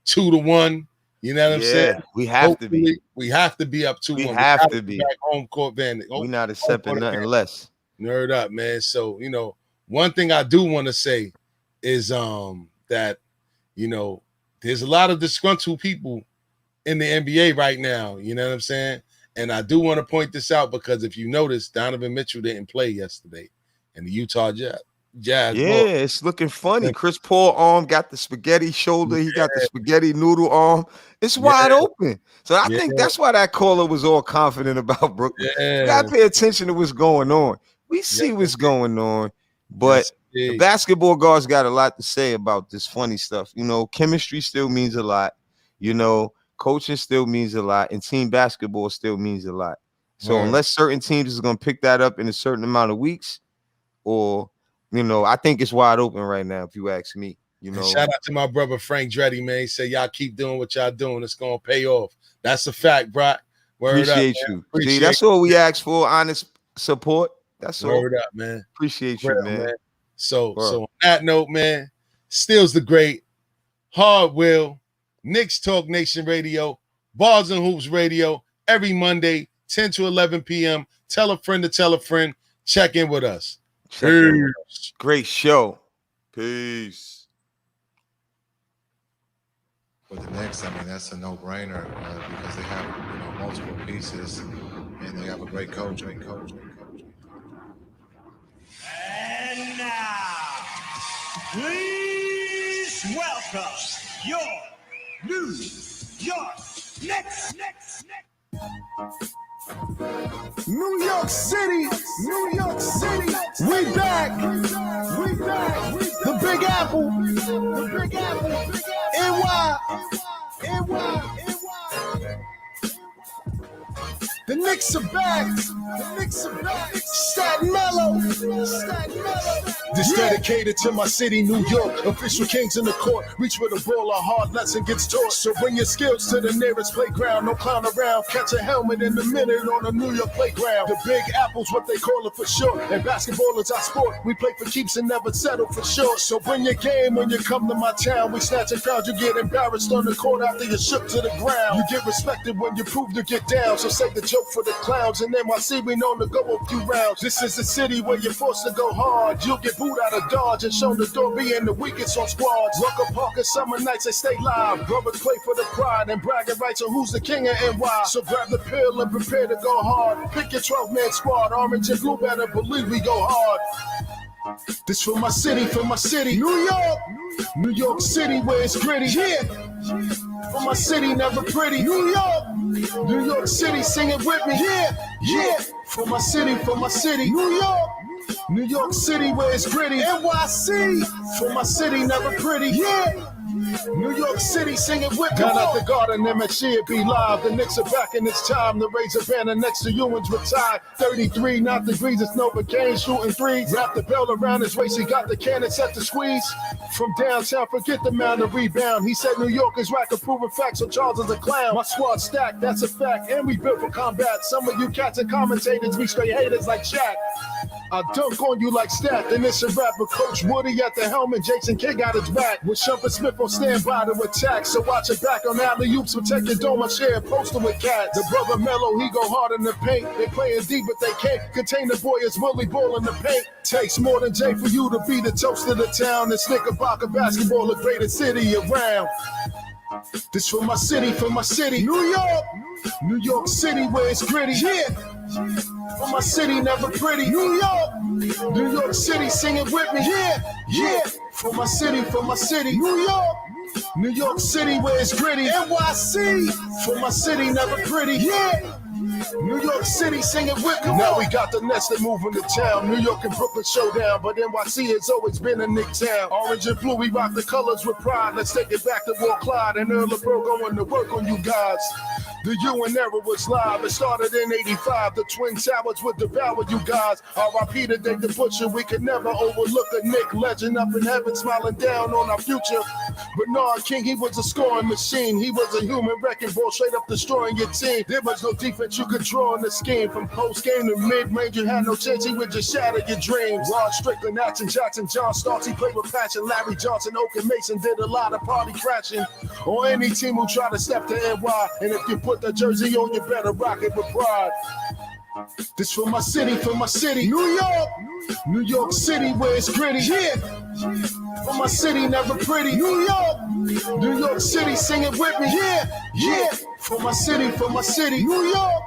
2-1. You know what I'm saying? We have to be. We have to be up 2-1. We have to be. Back home court bandit. We're not accepting nothing less. Nerd up, man. So, you know, one thing I do want to say is that, you know, there's a lot of disgruntled people in the NBA right now. You know what I'm saying? And I do want to point this out because if you notice, Donovan Mitchell didn't play yesterday in the Utah Jazz. It's looking funny. Chris Paul arm got the spaghetti shoulder. He got the spaghetti noodle arm. It's wide open. So I think that's why that caller was all confident about Brooklyn. You got to pay attention to what's going on. We see what's going on, but the basketball guards got a lot to say about this funny stuff. You know, chemistry still means a lot. You know, coaching still means a lot, and team basketball still means a lot. So unless certain teams is going to pick that up in a certain amount of weeks, or, you know, I think it's wide open right now, if you ask me. You know, shout out to my brother Frank Dreddy, man. He said, y'all keep doing what y'all doing. It's going to pay off. That's a fact, Brock. Appreciate you. See, that's all we ask for, honest support. That's all. Word up, man. Appreciate you, man. So on that note, man, Steals the Great, Hardwell, Knicks Talk Nation Radio, Bars and Hoops Radio, every Monday, 10 to 11 p.m. Tell a friend to tell a friend. Check in with us. Peace. Great show. Peace. For the Knicks, I mean, that's a no-brainer because they have, you know, multiple pieces and they have a great coach. And now, please welcome your New York Knicks. New York City, we back. The Big Apple, NY. The Knicks are back. Staten Mellow. This dedicated to my city, New York. Official kings in the court. Reach with a ball, a hard lesson gets taught. So bring your skills to the nearest playground. No clown around. Catch a helmet in a minute on a New York playground. The Big Apple's what they call it for short. And basketball is our sport. We play for keeps and never settle for sure. So bring your game when you come to my town. We snatch a crowd. You get embarrassed on the court after you shook to the ground. You get respected when you prove to get down. So say the joke for the clowns, and NYC we known to go a few rounds. This is a city where you're forced to go hard. You'll get booed out of Dodge and shown the door being the weakest on squads. Rucker Park and summer nights they stay live. Brothers play for the pride and bragging rights on who's the king of NY. So grab the pill and prepare to go hard. Pick your 12-man squad. Orange and blue better believe we go hard. This for my city, New York City where it's gritty. For my city, never pretty. New York City, sing it with me. For my city, New York City where it's gritty. NYC, for my city, never pretty. New York City, sing it with me. Got out the garden, MSG, be live. The Knicks are back and it's time to raise a banner next to Ewing's retired. 33, not degrees, it's Novocaine shooting threes. Wrap the bell around his waist, he got the cannon set to squeeze. From downtown, forget the mound of rebound. He said New York is rack approving facts, so Charles is a clown. My squad stacked, that's a fact, and we built for combat. Some of you cats and commentators be straight haters like Shaq. I dunk on you like Stat, then it's a rap with Coach Woody at the helm and Jason Kidd got his back. With Shumpert Smith on standby to attack, so watch it back on alley-oops, protect your dome, I share a poster with cats. The brother Mello, he go hard in the paint. They playing deep, but they can't contain the boy as Willie Ball in the paint. Takes more than Jay for you to be the toast of the town. And Knickerbocker basketball, the greatest city around. This for my city, New York City where it's gritty. For my city, never pretty. New York City, sing it with me. For my city, New New York City where it's gritty. NYC, for my city never pretty. Yeah. New York City singing with me. Now we got the Nets that moving to town. New York and Brooklyn showdown, but NYC has always been a Knick town. Orange and blue, we rock the colors with pride. Let's take it back to Walt Clyde and Earl LeBron going to work on you guys. The UN era was live. It started in 85. The Twin Towers would devour you guys. R.I.P. to Dave the Butcher. We could never overlook a Knick legend up in heaven smiling down on our future. Bernard King, he was a scoring machine. He was a human wrecking ball, straight up destroying your team. There was no defense you could draw in the scheme. From post-game to mid-range, you had no chance. He would just shatter your dreams. Rod Strickland, Action Jackson, John Starks, he played with passion. Larry Johnson, Oak and Mason did a lot of party crashing. Or any team who tried to step to NY. And if you put the jersey on, you better rock it with pride. This for my city, New York. New York City where it's gritty. Yeah. For my city, never pretty. New York. New York City, sing it with me. Yeah. Yeah. For my city, New York.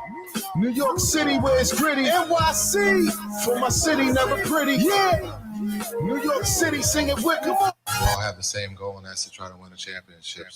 New York City where it's gritty. NYC. For my city, never pretty. Yeah. New York City, sing it with me. We all have the same goal, and that's to try to win a championship.